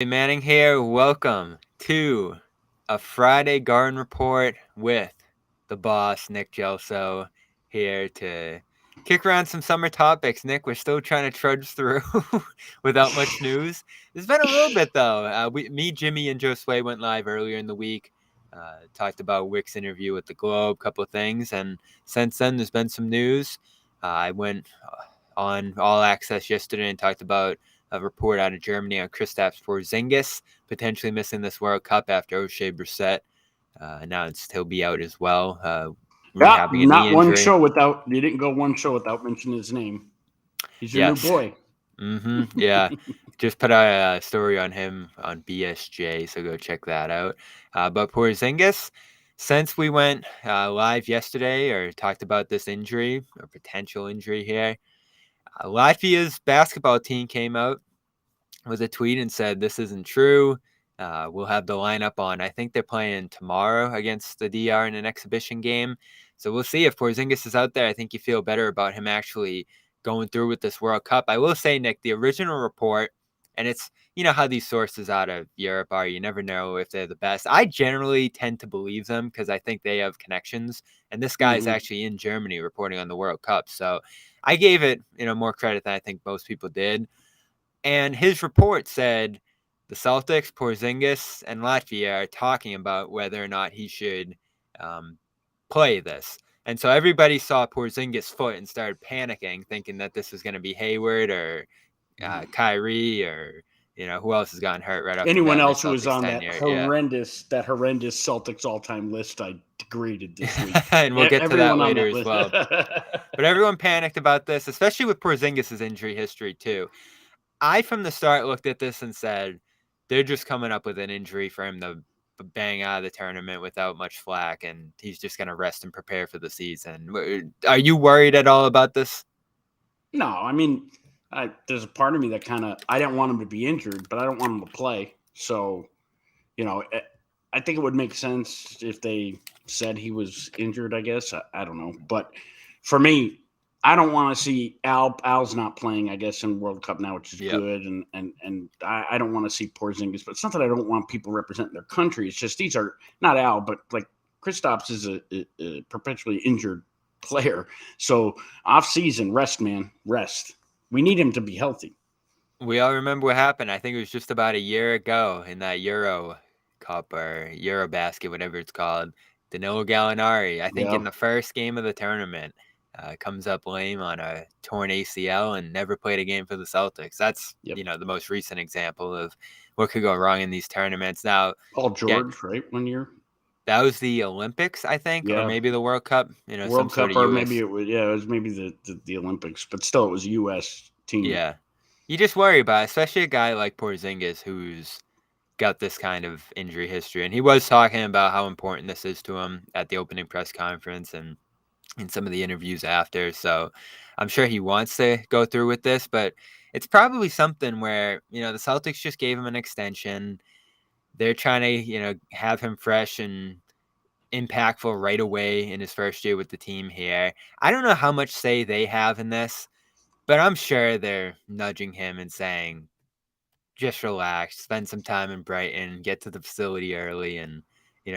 Hey, Manning here. Welcome to a Friday Garden Report with the boss, Nick Gelso, here to kick around some summer topics. Nick, we're still trying to trudge through without much news. There's been a little bit, though. Me, Jimmy, and Joe Sway went live earlier in the week. Talked about Wick's interview with the Globe, couple of things. And since then, there's been some news. I went on All Access yesterday and talked about a report out of Germany on Kristaps Porzingis potentially missing this World Cup after O'Shea Brissett announced he'll be out as well, Yeah, rehabbing a knee not one injury. show without you didn't go one show without mentioning his name. He's your new Yes. boy. Yeah. Just put out a story on him on BSJ, so go check that out. But Porzingis, since we went live yesterday or talked about this injury or potential injury here, Latvia's basketball team came out with a tweet and said this isn't true. We'll have the lineup on. I think they're playing tomorrow against the DR in an exhibition game. So we'll see if Porzingis is out there. I think you feel better about him actually going through with this World Cup. I will say, Nick, the original report, and it's, you know how these sources out of Europe are. You never know if they're the best. I generally tend to believe them because I think they have connections. And this guy is actually in Germany reporting on the World Cup. So I gave it, more credit than I think most people did. And his report said the Celtics, Porzingis, and Latvia are talking about whether or not he should play this. And so everybody saw Porzingis' foot and started panicking, thinking that this was going to be Hayward or Kyrie or, who else has gotten hurt right off the Anyone bat in the else who was Celtics on that tenure. Yeah. horrendous Celtics all-time list I degraded this week. And we'll get to that Everyone on later that as list. well. But everyone panicked about this, especially with Porzingis' injury history, too. I, from the start, looked at this and said, they're just coming up with an injury for him to bang out of the tournament without much flack, and he's just going to rest and prepare for the season. Are you worried at all about this? No, I mean, there's a part of me that I didn't want him to be injured, but I don't want him to play. So, I think it would make sense if they said he was injured, I guess. I don't know. But for me, I don't want to see Al's not playing, I guess, in World Cup now, which is good. And I don't want to see Porzingis. But it's not that I don't want people representing their country. It's just these are not Al, but like Kristaps is a perpetually injured player. So off season, rest, man, rest. We need him to be healthy. We all remember what happened. I think it was just about a year ago in that Euro Cup or Eurobasket, whatever it's called. Danilo Gallinari, I think in the first game of the tournament, comes up lame on a torn ACL and never played a game for the Celtics. That's, the most recent example of what could go wrong in these tournaments. Now, Paul George, right, 1 year? That was the Olympics, I think, or maybe the World Cup. World some Cup, sort of or US. maybe it was maybe the Olympics, but still, it was a U.S. team. Yeah, you just worry about it, especially a guy like Porzingis who's got this kind of injury history, and he was talking about how important this is to him at the opening press conference and in some of the interviews after. So I'm sure he wants to go through with this, but it's probably something where, the Celtics just gave him an extension. They're trying to, have him fresh and impactful right away in his first year with the team here. I don't know how much say they have in this, but I'm sure they're nudging him and saying, just relax, spend some time in Brighton, get to the facility early, and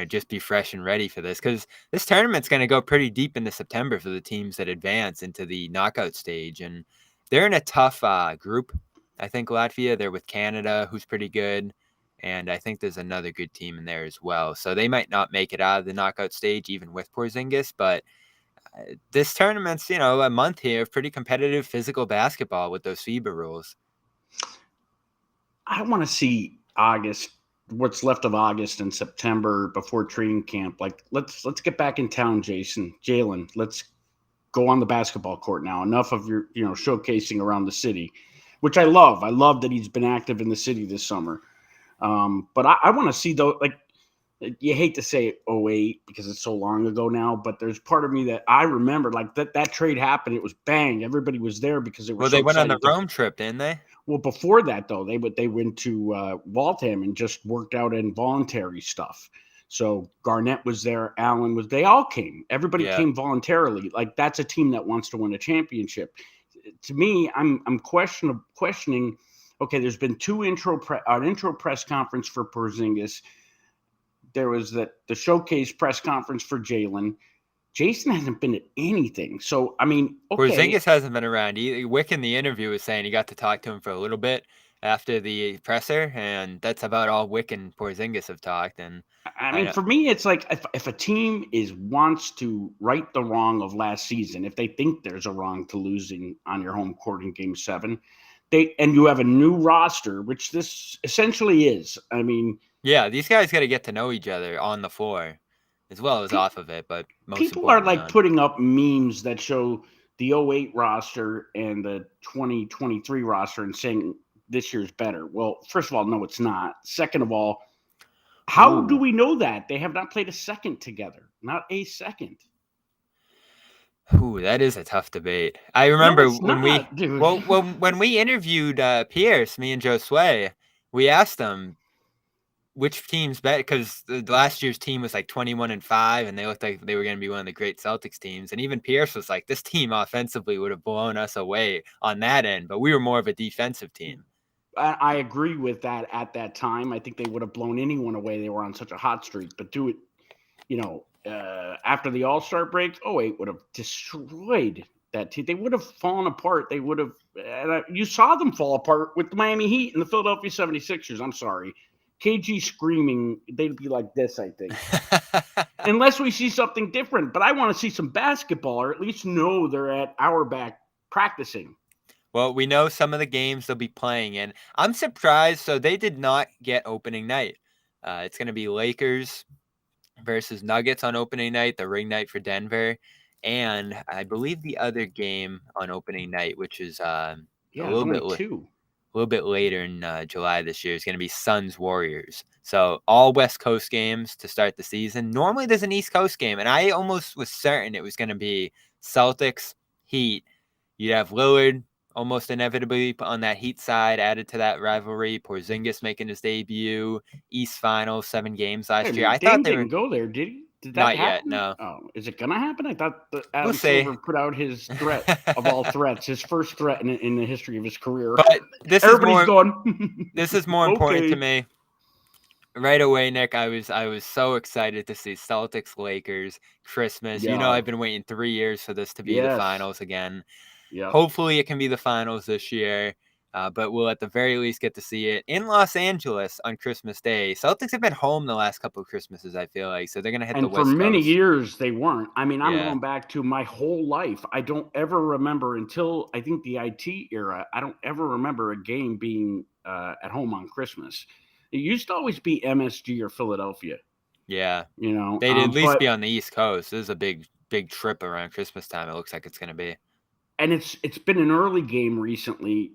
just be fresh and ready for this, because this tournament's going to go pretty deep into September for the teams that advance into the knockout stage, and they're in a tough group. I think Latvia, they're with Canada, who's pretty good, and I think there's another good team in there as well. So they might not make it out of the knockout stage even with Porzingis, but this tournament's a month here of pretty competitive physical basketball with those FIBA rules. I want to see what's left of August and September before training camp. Like, let's get back in town, Jaylen. Let's go on the basketball court now. Enough of your showcasing around the city, which I love. I love that he's been active in the city this summer. But I want to see, though, like, you hate to say 08 because it's so long ago now, but there's part of me that I remember, like, that trade happened. It was bang. Everybody was there because they were they went on the Rome trip, didn't they? Well, before that, though, they went to Waltham and just worked out involuntary stuff. So Garnett was there, Allen was. They all came. Everybody came voluntarily. Like, that's a team that wants to win a championship. To me, I'm questioning. Okay, there's been an intro press conference for Porzingis. There was the showcase press conference for Jaylen. Jason hasn't been at anything. So, I mean, okay. Porzingis hasn't been around. Wick in the interview was saying he got to talk to him for a little bit after the presser, and that's about all Wick and Porzingis have talked. And I mean, I for me, it's like if a team wants to right the wrong of last season, if they think there's a wrong to losing on your home court in Game 7, and you have a new roster, which this essentially is. I mean, yeah, these guys got to get to know each other on the floor as well as off of it, but most people are importantly like on. putting up memes that show the 08 roster and the 2023 roster and saying this year's better. Well, first of all, no, it's not. Second of all, how do we know that? They have not played a second together, not a second. Ooh, that is a tough debate. I remember when we interviewed Pierce, me and Joe Sway, we asked him which team's better because last year's team was like 21-5, and they looked like they were going to be one of the great Celtics teams. And even Pierce was like, this team offensively would have blown us away on that end, but we were more of a defensive team. I agree with that at that time. I think they would have blown anyone away. They were on such a hot streak, but do it, after the All-Star break, 08 would have destroyed that team. They would have fallen apart. They would have, you saw them fall apart with the Miami Heat and the Philadelphia 76ers. I'm sorry. KG screaming, they'd be like this, I think. Unless we see something different. But I want to see some basketball, or at least know they're at our back practicing. Well, we know some of the games they'll be playing in. I'm surprised. So they did not get opening night. It's going to be Lakers versus Nuggets on opening night, the ring night for Denver. And I believe the other game on opening night, which is a little bit later in July this year, is going to be Suns Warriors. So all West Coast games to start the season. Normally there's an East Coast game, and I almost was certain it was going to be Celtics, Heat. You'd have Lillard almost inevitably on that Heat side added to that rivalry. Porzingis making his debut. East Finals, 7 games last year. I thought they didn't go there, did he? Did that not happen? yet. No. Oh, is it gonna happen? I thought We'll Silver put out his threat of all threats, his first threat in the history of his career. But this Everybody's is going. This is more important to me. Right away, Nick, I was so excited to see Celtics-Lakers Christmas. Yeah. I've been waiting 3 years for this to be the finals again. Yeah. Hopefully it can be the finals this year, but we'll at the very least get to see it in Los Angeles on Christmas Day. Celtics have been home the last couple of Christmases, I feel like, so they're going to hit the West Coast. And for many years, they weren't. I mean, I'm going back to my whole life. I don't ever remember until, I think, the IT era, I don't ever remember a game being at home on Christmas. It used to always be MSG or Philadelphia. Yeah. They'd at least be on the East Coast. This is a big trip around Christmas time, it looks like it's going to be. And it's been an early game recently.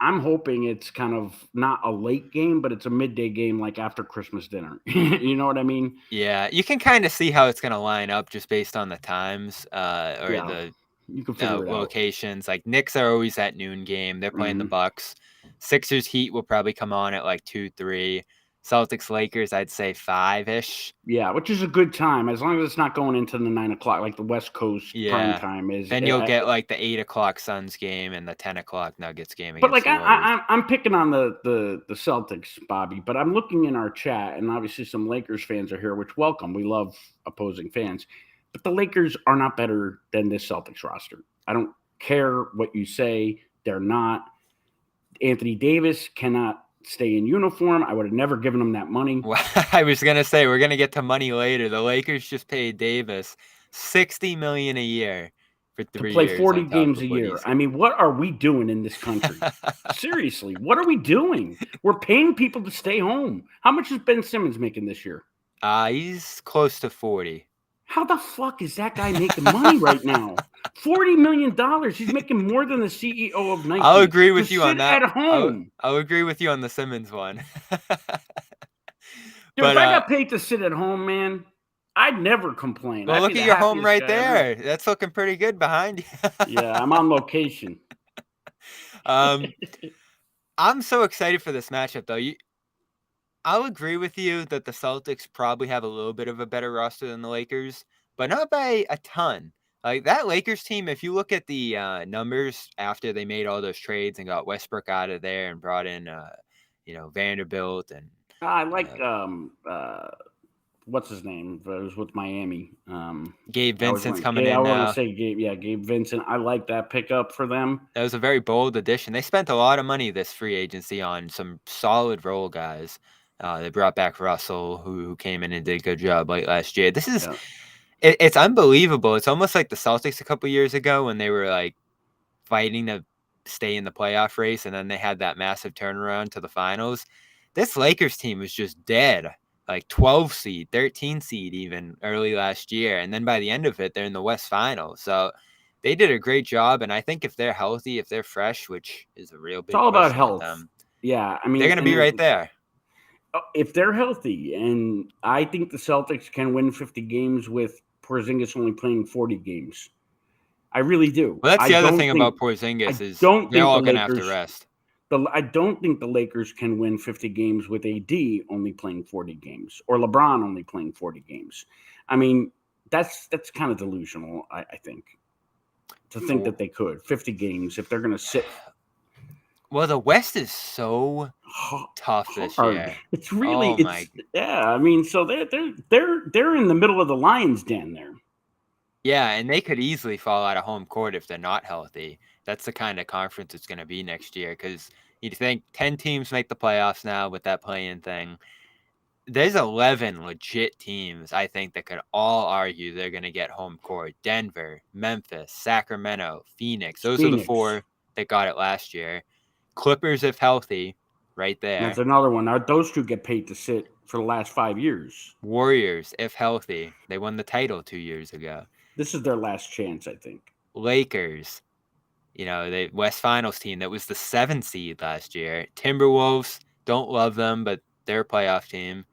I'm hoping it's kind of not a late game, but it's a midday game like after Christmas dinner. You know what I mean? Yeah, you can kind of see how it's going to line up just based on the times the you can figure it locations. Like Knicks are always at noon game. They're playing the Bucks. Sixers Heat will probably come on at like 2-3. Celtics Lakers, I'd say 5-ish. Yeah, which is a good time as long as it's not going into the 9 o'clock like the West Coast prime time is. Then you'll get like the 8 o'clock Suns game and the 10 o'clock Nuggets game. But like I'm picking on the Celtics, Bobby. But I'm looking in our chat, and obviously some Lakers fans are here, which welcome. We love opposing fans. But the Lakers are not better than this Celtics roster. I don't care what you say; they're not. Anthony Davis cannot stay in uniform. I would have never given him that money. Well, I was going to say, we're going to get to money later. The Lakers just paid Davis $60 million a year for 3 years. To play 40 games a year. I mean, what are we doing in this country? Seriously, what are we doing? We're paying people to stay home. How much is Ben Simmons making this year? He's close to 40. How the fuck is that guy making money right now? $40 million. He's making more than the CEO of Nike. I'll agree with you on that. At home. I'll agree with you on the Simmons one. Dude, if I got paid to sit at home, man, I'd never complain. Well, look at your home right there. That's looking pretty good behind you. Yeah, I'm on location. I'm so excited for this matchup, though. I'll agree with you that the Celtics probably have a little bit of a better roster than the Lakers, but not by a ton. Like that Lakers team, if you look at the numbers after they made all those trades and got Westbrook out of there and brought in, Vanderbilt and I like uh, what's his name? It was with Miami. Gabe I was Vincent's going. coming I in want to now. say Gabe. Yeah, Gabe Vincent. I like that pickup for them. That was a very bold addition. They spent a lot of money this free agency on some solid role guys. They brought back Russell, who came in and did a good job late last year. Yeah. It's unbelievable. It's almost like the Celtics a couple years ago when they were like fighting to stay in the playoff race, and then they had that massive turnaround to the finals. This Lakers team was just dead, like 12 seed, 13 seed even early last year, and then by the end of it, they're in the West Finals. So they did a great job, and I think if they're healthy, if they're fresh, which is a real It's big all about question with health. them, Yeah, I they're mean, going to be right there. if they're healthy, and I think the Celtics can win 50 games with Porzingis only playing 40 games. I really do. Well, that's I the other don't thing think. about Porzingis I is don't they're think the all going to have to Lakers. rest. I don't think the Lakers can win 50 games with AD only playing 40 games or LeBron only playing 40 games. I mean, that's kind of delusional. I think to think that they could 50 games if they're going to sit. Well, the West is so tough this Hard. year. It's really Oh my. yeah. I mean, so they're in the middle of the lion's den there. Yeah, and they could easily fall out of home court if they're not healthy. That's the kind of conference it's going to be next year because you'd think 10 teams make the playoffs now with that play-in thing. There's 11 legit teams, I think, that could all argue they're going to get home court. Denver, Memphis, Sacramento, Phoenix. Those are the Phoenix. 4 that got it last year. Clippers, if healthy, right That's there. another one. Those two get paid to sit for the last 5 years. Warriors, if healthy. They won the title 2 years ago. This is their last chance, I think. Lakers, the West Finals team that was the 7th seed last year. Timberwolves, don't love them, but they're a playoff team.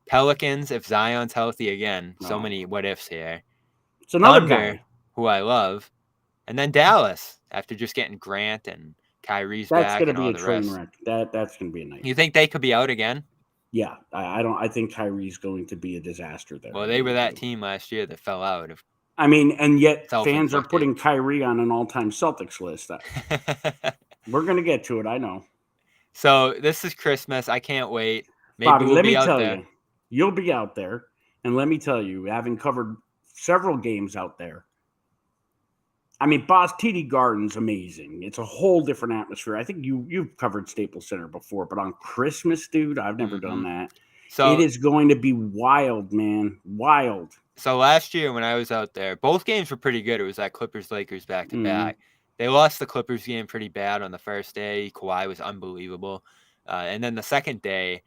Pelicans, if Zion's healthy again, so many what ifs here. It's another Thunder, guy. who I love. And then Dallas, after just getting Grant and Kyrie's That's back going to and be all a the train rest. wreck. That's going to be a nightmare. You think they could be out again? Yeah, I don't. I think Kyrie's going to be a disaster there. Well, they were that team last year that fell out. I mean, and yet fans are Self-inflicted. putting Kyrie on an all-time Celtics list. We're going to get to it, I know. So this is Christmas. I can't wait. Maybe Bobby, we'll let be me out tell there. you, you'll be out there, and let me tell you, having covered several games out there, I mean, Boss TD Garden's amazing. It's a whole different atmosphere. I think you've covered Staples Center before, but on Christmas, dude, I've never done that. So it is going to be wild, man. Wild. So last year when I was out there, both games were pretty good. It was that Clippers-Lakers back-to-back. Mhm. They lost the Clippers game pretty bad on the first day. Kawhi was unbelievable. And then the second day,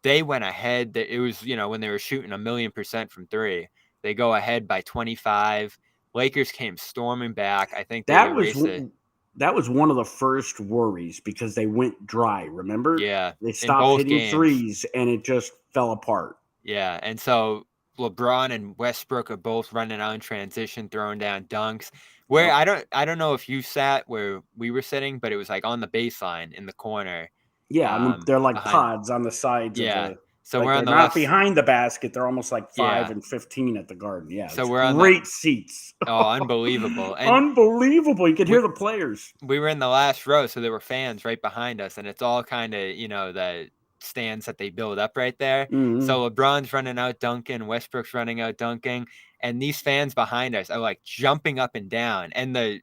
they went ahead. It was, when they were shooting 1,000,000% from 3. They go ahead by 25. Lakers came storming back. I think they That was erased it. that was one of the first worries because they went dry. Remember? Yeah, They in stopped both hitting games. threes, and it just fell apart. Yeah, and so LeBron and Westbrook are both running out in transition, throwing down dunks. Where Yep. I don't know if you sat where we were sitting, but it was like on the baseline in the corner. Yeah, they're like Behind. pods on the sides of Yeah. the. So Like we're on they're the not left. behind the basket. They're almost like 5 Yeah. and 15 at the Garden. Yeah, So it's we're on great seats. Oh, unbelievable. And Unbelievable. You could hear the players. we were in the last row, so there were fans right behind us, and it's all kind of, the stands that they build up right there. Mhm. So LeBron's running out dunking, Westbrook's running out dunking, and these fans behind us are like jumping up and down, and the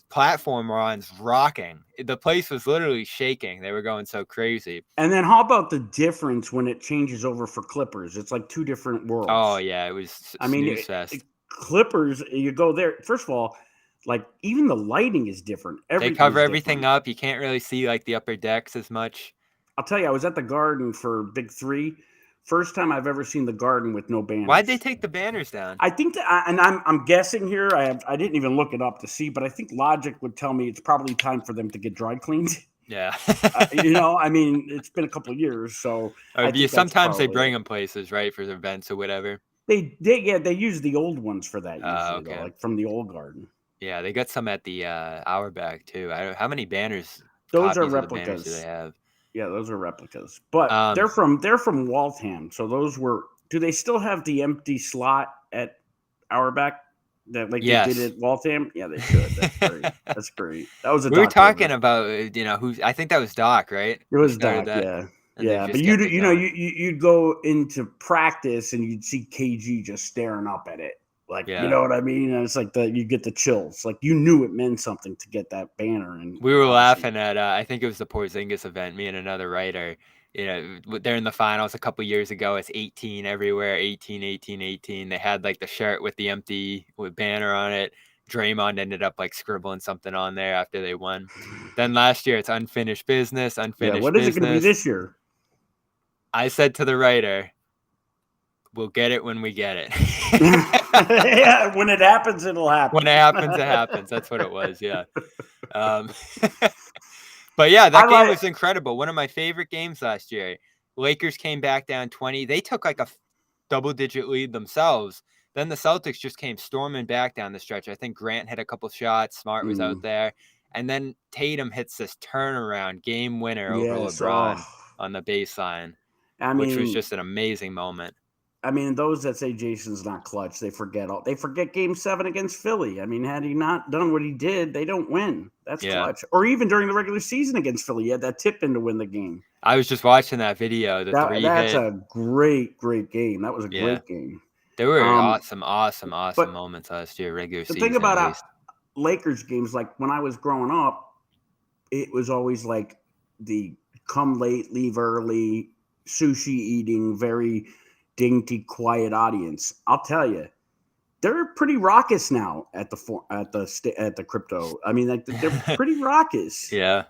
platform we're on's rocking. The place was literally shaking. They were going so crazy. And then how about the difference when it changes over for Clippers? It's like two different worlds. Oh yeah, it was snooze fest. Clippers, you go there. First of all, like even the lighting is different. They cover everything up. You can't really see like the upper decks as much. I'll tell you, I was at the Garden for Big 3. First time I've ever seen the Garden with no banners. Why'd they take the banners down? I think that, and I'm guessing here. I didn't even look it up to see, but I think logic would tell me it's probably time for them to get dry cleaned. Yeah. I mean, it's been a couple of years, so sometimes they bring them places, right, for events or whatever. They use the old ones for that usually, though, like from the old Garden. Yeah, they got some at the Auerbach too. How many banners? Those are copies of the banners replicas. do they have? Yeah, those are replicas, but they're from Waltham. So those were. Do they still have the empty slot at Auerbach? That like they did Yes. at Waltham? Yeah, they should. That's great. That's great. That was a We were Doc talking Rivers. about, who I think that was Doc, right? It Who was started Doc, that, yeah. and they've Yeah, but just kept it going. you'd go into practice and you'd see KG just staring up at it. Like, you Yeah. know what I mean? And it's like you get the chills. Like you knew it meant something to get that banner. And We were obviously, laughing at, I think it was the Porzingis event, me and another writer. They're in the finals a couple years ago. It's 18 everywhere, 18, 18, 18. They had like the shirt with the empty banner on it. Draymond ended up like scribbling something on there after they won. Then last year, it's unfinished business, yeah. unfinished What is it going to be business. this year? I said to the writer, we'll get it when we get it. Yeah, when it happens, it'll happen. When it happens, it happens. That's what it was. Yeah. But yeah, that game was incredible. One of my favorite games last year. Lakers came back down 20. They took like a double-digit lead themselves. Then the Celtics just came storming back down the stretch. I think Grant hit a couple shots. Smart was out there. And then Tatum hits this turnaround game winner over LeBron on the baseline, which was just an amazing moment. I mean, those that say Jason's not clutch, they forget Game 7 against Philly. I mean, had he not done what he did, they don't win. That's clutch. Or even during the regular season against Philly, he had that tip in to win the game. I was just watching that video. That's a great game. That was a great game. There were awesome moments last year, regular season. The thing about Lakers games, like when I was growing up, it was always like the come late, leave early, sushi eating, very dainty, quiet audience. I'll tell you, they're pretty raucous now at the crypto. I mean, like they're pretty raucous. Yeah,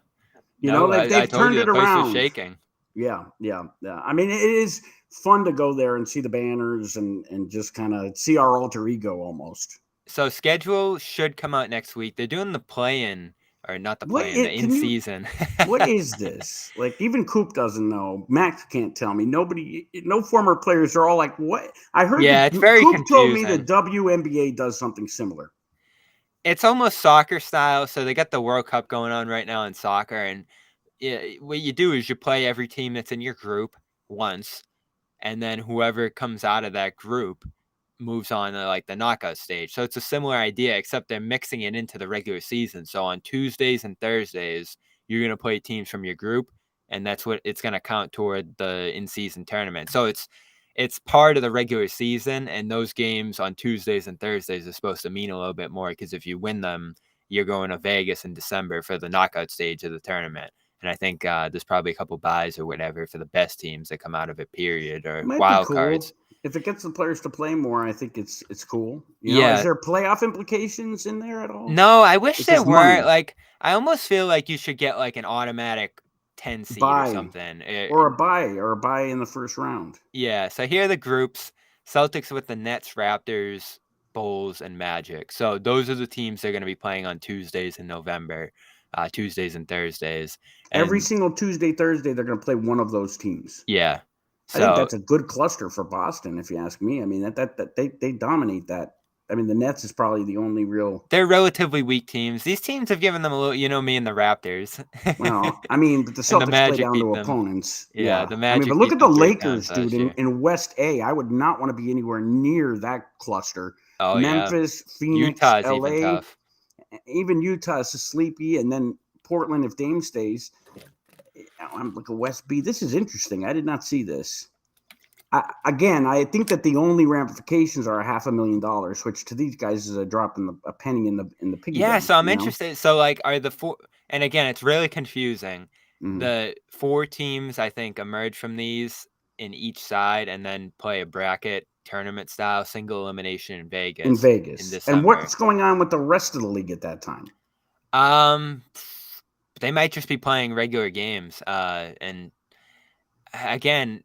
they've turned it around. Shaking. Yeah. I mean, it is fun to go there and see the banners and just kind of see our alter ego almost. So schedule should come out next week. They're doing the play-in. Or not the play-in, the in-season. What is this? Like, even Coop doesn't know. Max can't tell me. No former players are all like, what? I heard it's very Coop confusing. told me the WNBA does something similar. It's almost soccer style. So they got the World Cup going on right now in soccer. And what you do is you play every team that's in your group once. And then whoever comes out of that group moves on to like the knockout stage. So it's a similar idea, except they're mixing it into the regular season. So on Tuesdays and Thursdays, you're going to play teams from your group, and that's what it's going to count toward the in-season tournament. So it's part of the regular season, and those games on Tuesdays and Thursdays are supposed to mean a little bit more because if you win them, you're going to Vegas in December for the knockout stage of the tournament. And I think there's probably a couple buys or whatever for the best teams that come out of it, period, or wild cards. If it gets the players to play more, I think it's cool. Is there playoff implications in there at all? No, I wish there were. Like, I almost feel like you should get like an automatic 10 seed or something. Or a bye in the first round. Yeah, so here are the groups. Celtics with the Nets, Raptors, Bulls, and Magic. So those are the teams they're going to be playing on Tuesdays in November, Tuesdays and Thursdays. And every single Tuesday, Thursday, they're going to play one of those teams. Yeah. So, I think that's a good cluster for Boston, if you ask me. I mean, that they dominate that. I mean, the Nets is probably the only real. They're relatively weak teams. These teams have given them a little, me and the Raptors. Well, I mean, but the Celtics play down to opponents. Yeah, the Magic. I mean, but look at the Lakers, dude, in West A. I would not want to be anywhere near that cluster. Oh, Memphis, Phoenix, Utah's LA. Even tough. Even Utah is sleepy, and then Portland if Dame stays. I'm looking at West B. This is interesting. I did not see this. I think that the only ramifications are $500,000, which to these guys is a drop in a penny in the piggy bank. So I'm interested. So like, are the four? And again, it's really confusing. Mm-hmm. The 4 teams I think emerge from these in each side, and then play a bracket tournament style single elimination in Vegas. In December. And what's going on with the rest of the league at that time? They might just be playing regular games. And again,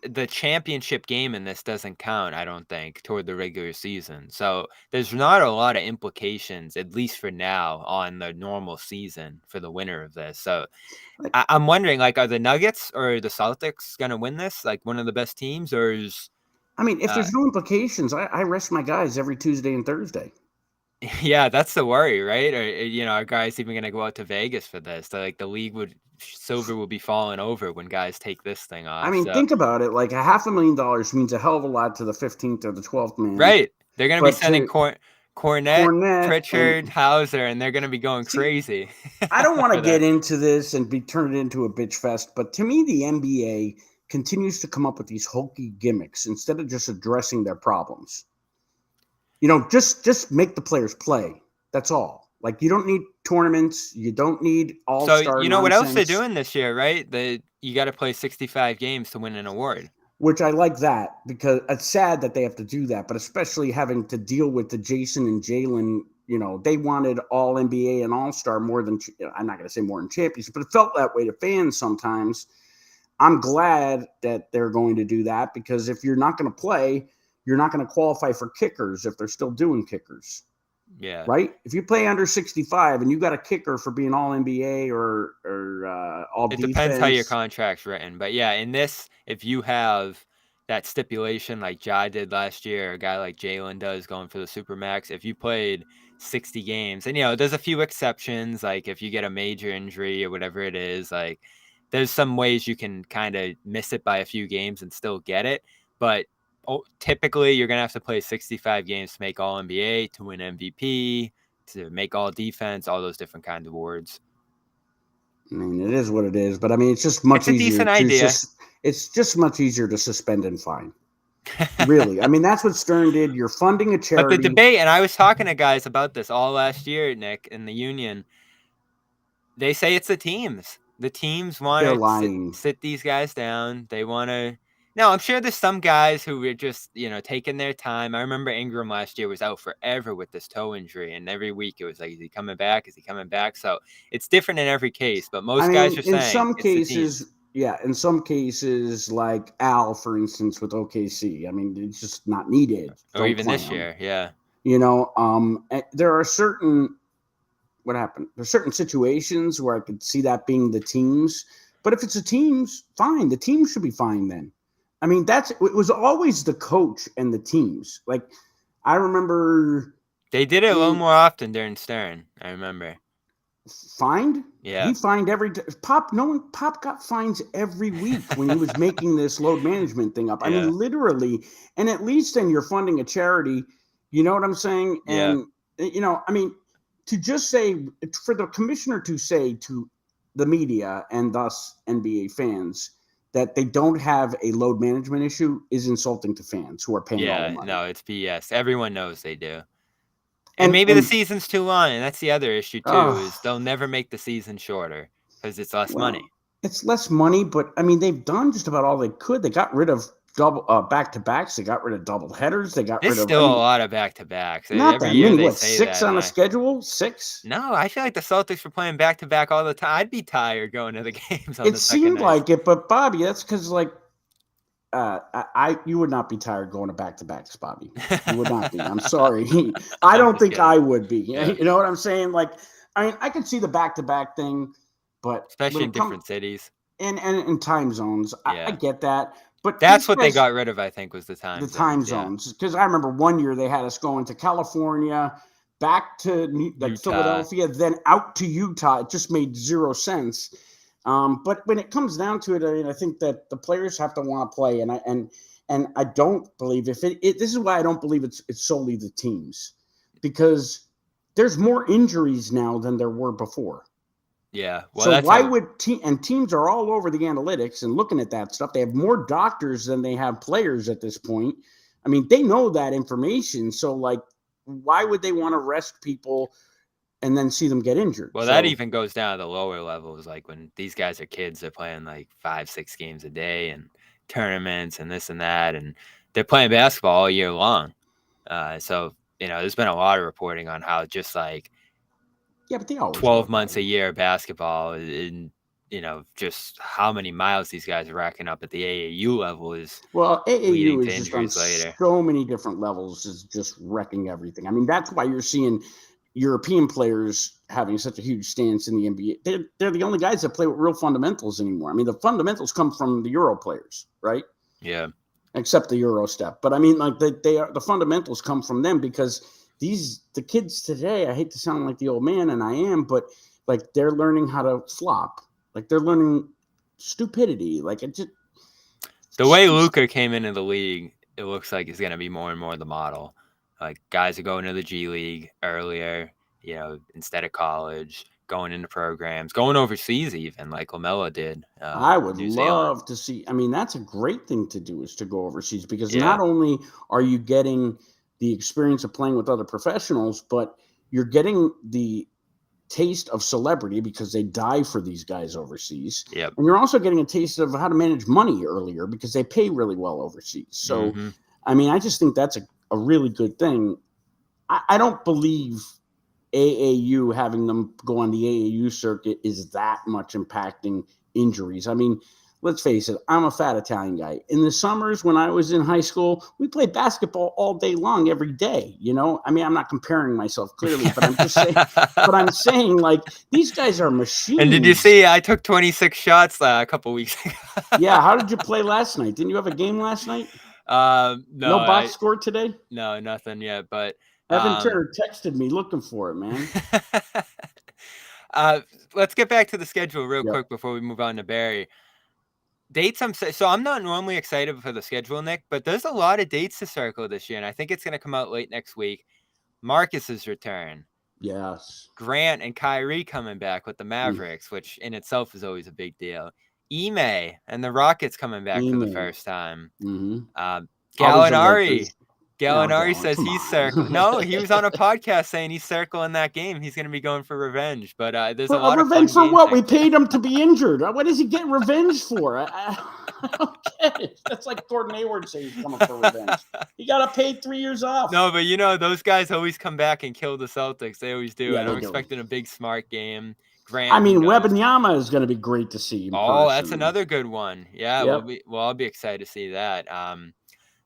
the championship game in this doesn't count, I don't think, toward the regular season. So there's not a lot of implications, at least for now, on the normal season for the winner of this. So I'm wondering, like, are the Nuggets or the Celtics going to win this? Like, one of the best teams, or is... I mean, if there's no implications, I rest my guys every Tuesday and Thursday. Yeah, that's the worry, right? Or, are guys even going to go out to Vegas for this? So, like, the league silver will be falling over when guys take this thing off. I mean, think about it. Like, $500,000 means a hell of a lot to the 15th or the 12th man. Right. They're going to be sending Cornette, Pritchard, and Hauser, and they're going to be going see, crazy. I don't want to for get that. into this and be turned into a bitch fest, but to me, the NBA continues to come up with these hokey gimmicks instead of just addressing their problems. Just make the players play. That's all. Like, you don't need tournaments. You don't need So all-star you know what else they're nonsense, doing this year, right? You got to play 65 games to win an award. which I like that because it's sad that they have to do that, but especially having to deal with the Jason and Jaylen. They wanted all NBA and all-star more than, I'm not going to say more than champions, but it felt that way to fans sometimes. I'm glad that they're going to do that because if you're not going to play, you're not going to qualify for kickers if they're still doing kickers. Yeah. Right? If you play under 65 and you got a kicker for being all NBA or all It defense. depends how your contract's written. But yeah, in this, if you have that stipulation like Ja did last year, a guy like Jaylen does going for the Supermax, if you played 60 games, and there's a few exceptions, like if you get a major injury or whatever it is, like there's some ways you can kind of miss it by a few games and still get it. But typically, you're going to have to play 65 games to make All NBA, to win MVP, to make All Defense, all those different kinds of awards. I mean, it is what it is, but I mean, it's just much It's a easier decent idea. it's just much easier to suspend and fine. Really. I mean, that's what Stern did. You're funding a charity. But the debate, and I was talking to guys about this all last year, Nick, in the union, they say it's the teams. The teams want to sit these guys down. They want to. No, I'm sure there's some guys who were just, taking their time. I remember Ingram last year was out forever with this toe injury, and every week it was like, is he coming back? Is he coming back? So it's different in every case, but most guys are saying in some cases, like Al, for instance, with OKC, I mean, it's just not needed. Or even this year, yeah. There are certain. What happened? There's certain situations where I could see that being the teams, but if it's the teams, fine. The teams should be fine then. I mean, it was always the coach and the teams. Like, I remember they did it a little more often during Stern. I remember. Fined? Yeah. He fined Pop got fines every week when he was making this load management thing up. I mean, literally, and at least then you're funding a charity. You know what I'm saying? And I mean, to just say for the commissioner to say to the media and thus NBA fans that they don't have a load management issue is insulting to fans who are paying all the money. No, it's BS. Everyone knows they do. And maybe the season's too long, and that's the other issue too, is they'll never make the season shorter because it's less money. It's less money, but I mean, they've done just about all they could. They got rid of double back-to-backs. They got rid of double headers. There's still a lot of back-to-backs. Not that many. What, 6 on a schedule? 6? No, I feel like the Celtics were playing back-to-back all the time. I'd be tired going to the games on the second night. It seemed like it, but Bobby, that's because you would not be tired going to back-to-backs, Bobby. You would not be. I'm sorry. I don't think I would be. Yeah. You know what I'm saying? Like, I mean, I could see the back-to-back thing, but especially in different cities and time zones. I get that. But that's what they got rid of, I think, was the time zones. Because I remember one year they had us going to California, back to Philadelphia, then out to Utah. It just made zero sense. But when it comes down to it, I mean, I think that the players have to want to play, and I don't believe this is why I don't believe it's solely the teams, because there's more injuries now than there were before. Yeah. Well, so why would teams are all over the analytics and looking at that stuff. They have more doctors than they have players at this point. I mean, they know that information. So, like, why would they want to rest people and then see them get injured? Well, that even goes down to the lower levels. Like when these guys are kids, they're playing like 5-6 games a day and tournaments and this and that, and they're playing basketball all year long. So there's been a lot of reporting on how just like. Yeah, but they always 12 months a year basketball, and just how many miles these guys are racking up at the AAU level is AAU is just on so many different levels, is just wrecking everything. I mean, that's why you're seeing European players having such a huge stance in the NBA. They're the only guys that play with real fundamentals anymore. I mean, the fundamentals come from the Euro players, right? Yeah. Except the Euro step, but I mean, like the fundamentals come from them because. The kids today, I hate to sound like the old man, and I am, but like they're learning how to flop. Like they're learning stupidity. Like it just the way Luka came into the league, it looks like is going to be more and more the model. Like guys are going to the G League earlier, instead of college, going into programs, going overseas even, like LaMelo did. I would New Zealand. love to see. I mean, that's a great thing to do, is to go overseas, because Yeah. not only are you getting the experience of playing with other professionals, but you're getting the taste of celebrity, because they die for these guys overseas. Yep. And you're also getting a taste of how to manage money earlier, because they pay really well overseas. So, I mean, I just think that's a really good thing. I don't believe AAU, having them go on the AAU circuit, is that much impacting injuries. I mean, let's face it, I'm a fat Italian guy. In the summers when I was in high school, we played basketball all day long, every day. I mean, I'm not comparing myself clearly, but I'm just saying. But I'm saying, like, these guys are machines. And did you see? I took 26 shots a couple weeks ago. Yeah, how did you play last night? Didn't you have a game last night? No box score today? No, nothing yet. But Evan Turner texted me looking for it, man. Let's get back to the schedule real quick before we move on to Barry. Dates so I'm not normally excited for the schedule, Nick, but there's a lot of dates to circle this year, and I think it's going to come out late next week. Marcus's return. Yes. Grant and Kyrie coming back with the Mavericks, which in itself is always a big deal. Ime and the Rockets coming back for the first time. Gallinari says he's circling. No, he was on a podcast saying he's circling that game. He's going to be going for revenge. But there's a lot of revenge fun for what? games. We paid him to be injured. What is he getting revenge for? I don't get it. That's like Gordon Hayward saying he's coming for revenge. He got paid 3 years off. No, but those guys always come back and kill the Celtics. They always do. Yeah, and I'm expecting a big smart game. Grant. I mean, Wembanyama is going to be great to see. That's another good one. Yeah, we'll all be excited to see that.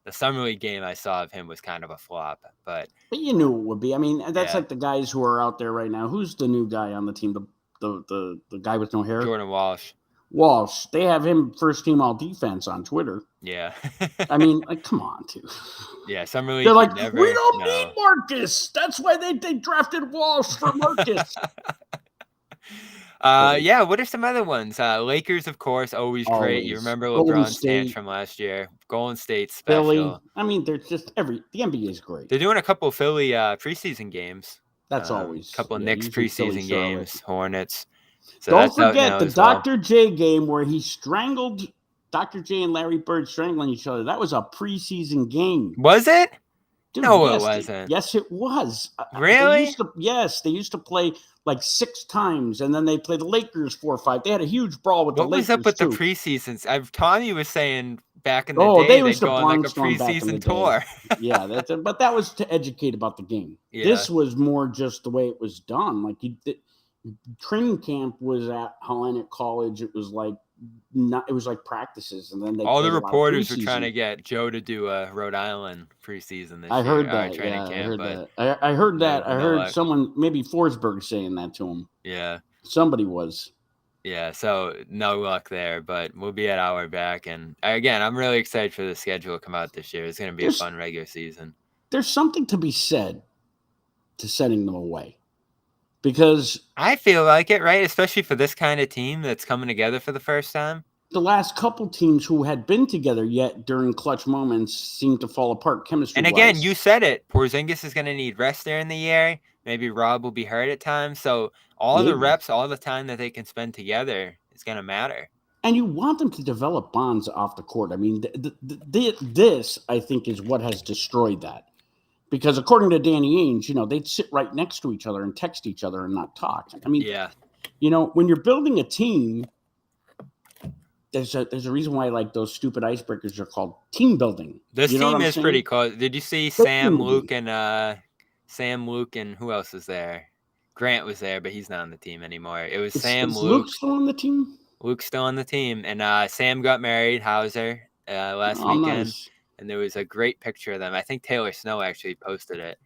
The summer league game I saw of him was kind of a flop, but you knew it would be. I mean, that's like the guys who are out there right now. Who's the new guy on the team? The guy with no hair? Jordan Walsh. They have him first team all defense on Twitter. Yeah. I mean, like, come on, dude. Yeah, summer league. They're like, we don't need Marcus. That's why they drafted Walsh for Marcus. What are some other ones? Lakers, of course, always great. You remember LeBron's stance from last year. Golden State special. Philly. I mean, there's just the NBA is great. They're doing a couple of Philly preseason games. That's always. A couple of Knicks preseason games, Hornets. So don't forget the Dr. J game where he strangled Dr. J and Larry Bird strangling each other. That was a preseason game. Was it? Dude, no, it wasn't. Yes, it was. Really? They used to play like 6 times, and then they played the Lakers 4 or 5. They had a huge brawl with the Lakers. What was up with the preseasons? Tommy was saying back in the day they'd go on like a preseason tour. Yeah, but that was to educate about the game. Yeah. This was more just the way it was done. Like training camp was at Hellenic College. It was like practices, and then all the reporters were trying to get Joe to do a Rhode Island preseason this year. I heard that. I heard that. I heard someone, maybe Forsberg, saying that to him. Yeah, somebody was. Yeah, so no luck there, but we'll be at our back. And again, I'm really excited for the schedule to come out this year. It's going to be a fun regular season. There's something to be said to sending them away. Because I feel like it, right? Especially for this kind of team that's coming together for the first time. The last couple teams who had been together yet during clutch moments seemed to fall apart chemistry. And again, you said it. Porzingis is going to need rest there in the year. Maybe Rob will be hurt at times. So all the reps, all the time that they can spend together is going to matter. And you want them to develop bonds off the court. I mean, this, I think, is what has destroyed that. Because according to Danny Ainge, they'd sit right next to each other and text each other and not talk. I mean, when you're building a team, there's a reason why like those stupid icebreakers are called team building. This team is pretty close. Did you see Sam, Luke, and who else was there? Grant was there, but he's not on the team anymore. It was Sam, Luke. Luke still on the team? Luke's still on the team, and Sam got married, Hauser, last weekend. Nice. And there was a great picture of them. I think Taylor Snow actually posted it,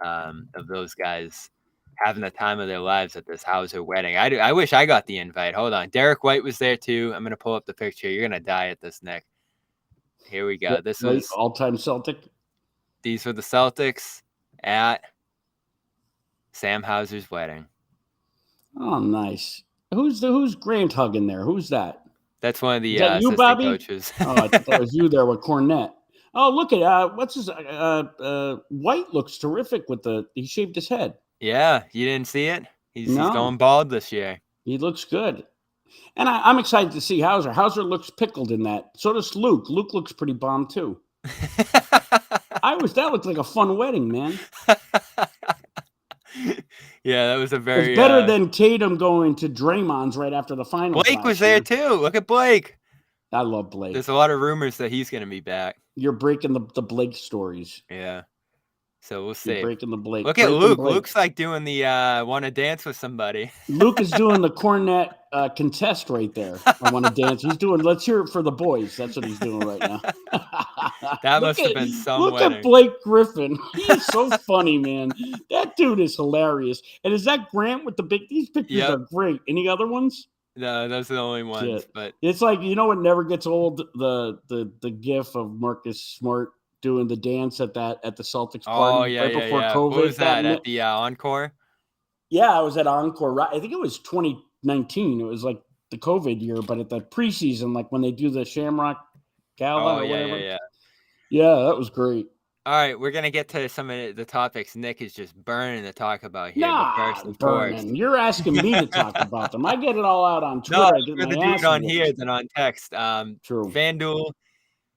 of those guys having the time of their lives at this Hauser wedding. I wish I got the invite. Hold on. Derek White was there too. I'm going to pull up the picture. You're going to die at this, Nick. Here we go. This was all-time Celtic. These were the Celtics at Sam Hauser's wedding. Oh, nice. Who's Grant hugging there? Who's that? That's one of the assistant coaches. Oh, I thought that was you there with Cornette. Oh, look at what's his White looks terrific with he shaved his head. Yeah, you didn't see it? He's No. going bald this year. He looks good. And I'm excited to see Hauser. Hauser looks pickled in that. So does Luke. Luke looks pretty bomb too. That looked like a fun wedding, man. Yeah, that was a very. It's better than Tatum going to Draymond's right after the finals. Blake was there too. Look at Blake. I love Blake. There's a lot of rumors that he's going to be back. You're breaking the Blake stories. Yeah. So we'll see. You're breaking the Blake. Look at Luke. Luke's like doing the want to dance with somebody. Luke is doing the cornet contest right there. I want to dance. He's doing. Let's hear it for the boys. That's what he's doing right now. That must have been some. Look at Blake Griffin. He's so funny, man. That dude is hilarious. And is that Grant with the big? These pictures are great. Any other ones? No, those are the only ones. Yeah. But it's like, you know what never gets old? The gif of Marcus Smart doing the dance at the Celtics party before COVID. What was that at the Encore? Yeah, I was at Encore. I think it was 2019. It was like the COVID year, but at the preseason, like when they do the Shamrock Gala or whatever. Yeah, that was great. All right, we're gonna get to some of the topics Nick is just burning to talk about here. Burning. You're asking me to talk about them. I get it all out on Twitter. No, I'd rather do it on here than on text. True. FanDuel,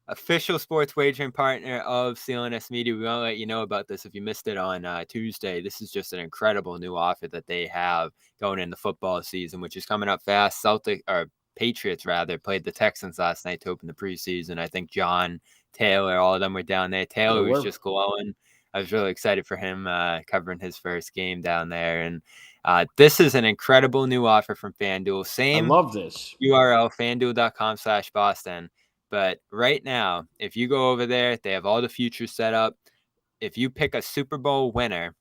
official sports wagering partner of CLNS Media. We want to let you know about this if you missed it on Tuesday. This is just an incredible new offer that they have going into football season, which is coming up fast. Patriots played the Texans last night to open the preseason. I think John Taylor, all of them were down there. Taylor was just glowing. I was really excited for him covering his first game down there. And this is an incredible new offer from FanDuel. Same I love this URL, fanduel.com/Boston. But right now, if you go over there, they have all the futures set up. If you pick a Super Bowl winner,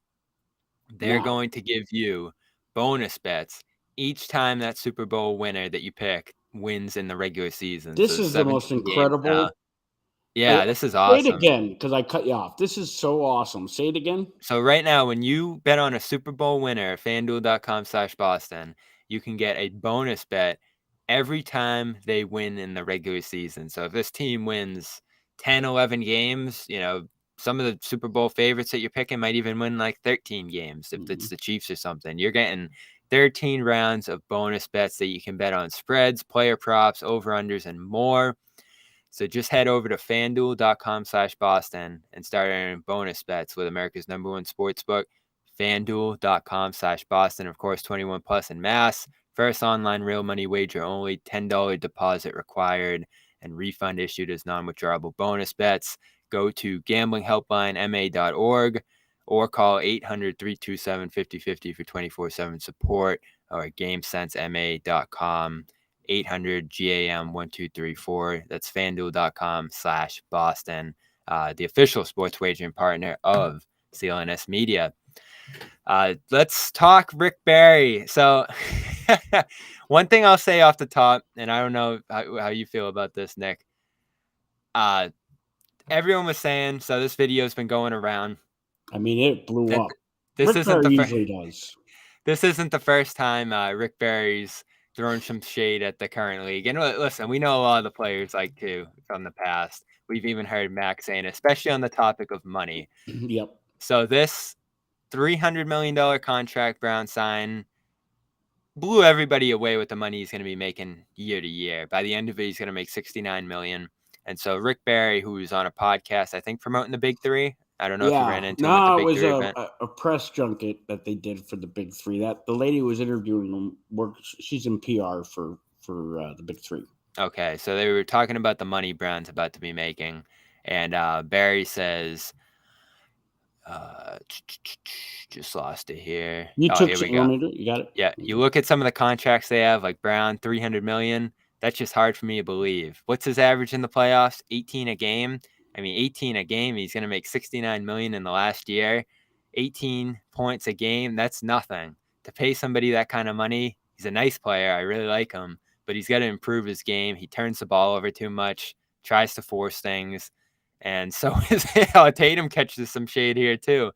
they're going to give you bonus bets each time that Super Bowl winner that you pick wins in the regular season. This is the most incredible. Yeah, this is awesome. Say it again, because I cut you off. This is so awesome. Say it again. So right now, when you bet on a Super Bowl winner, fanduel.com/Boston, you can get a bonus bet every time they win in the regular season. So if this team wins 10, 11 games, some of the Super Bowl favorites that you're picking might even win like 13 games if it's the Chiefs or something. You're getting 13 rounds of bonus bets that you can bet on spreads, player props, over-unders, and more. So just head over to fanduel.com/Boston and start earning bonus bets with America's #1 sportsbook, fanduel.com/Boston. Of course, 21 plus in Mass. First online real money wager only, $10 deposit required, and refund issued as non-withdrawable bonus bets. Go to gamblinghelplinema.org or call 800-327-5050 for 24/7 support, or GameSenseMA.com. 800-GAM-1234. That's fanduel.com/Boston, the official sports wagering partner of CLNS Media. Let's talk Rick Barry. So one thing I'll say off the top, and I don't know how you feel about this, Nick. Everyone was saying, so this video has been going around. I mean, it blew up. This Rick Barry usually does. This isn't the first time Rick Barry's throwing some shade at the current league. And listen, we know a lot of the players too from the past. We've even heard Max saying, especially on the topic of money. Yep. So this $300 million contract Brown signed blew everybody away with the money he's going to be making year to year. By the end of it, he's going to make $69 million. And so Rick Barry, who was on a podcast, I think promoting the Big Three. I don't know if you ran into him at the Big Three event. A press junket that they did for the Big Three. That the lady who was interviewing them she's in PR for the Big Three. Okay, so they were talking about the money Brown's about to be making, and Barry says, just lost it here. Here we go. You got it? Yeah, you look at some of the contracts they have, like Brown, $300 million. That's just hard for me to believe. What's his average in the playoffs? 18 a game. I mean, 18 a game, he's going to make $69 million in the last year. 18 points a game, that's nothing. To pay somebody that kind of money, he's a nice player. I really like him, but he's got to improve his game. He turns the ball over too much, tries to force things. And so Tatum catches some shade here too.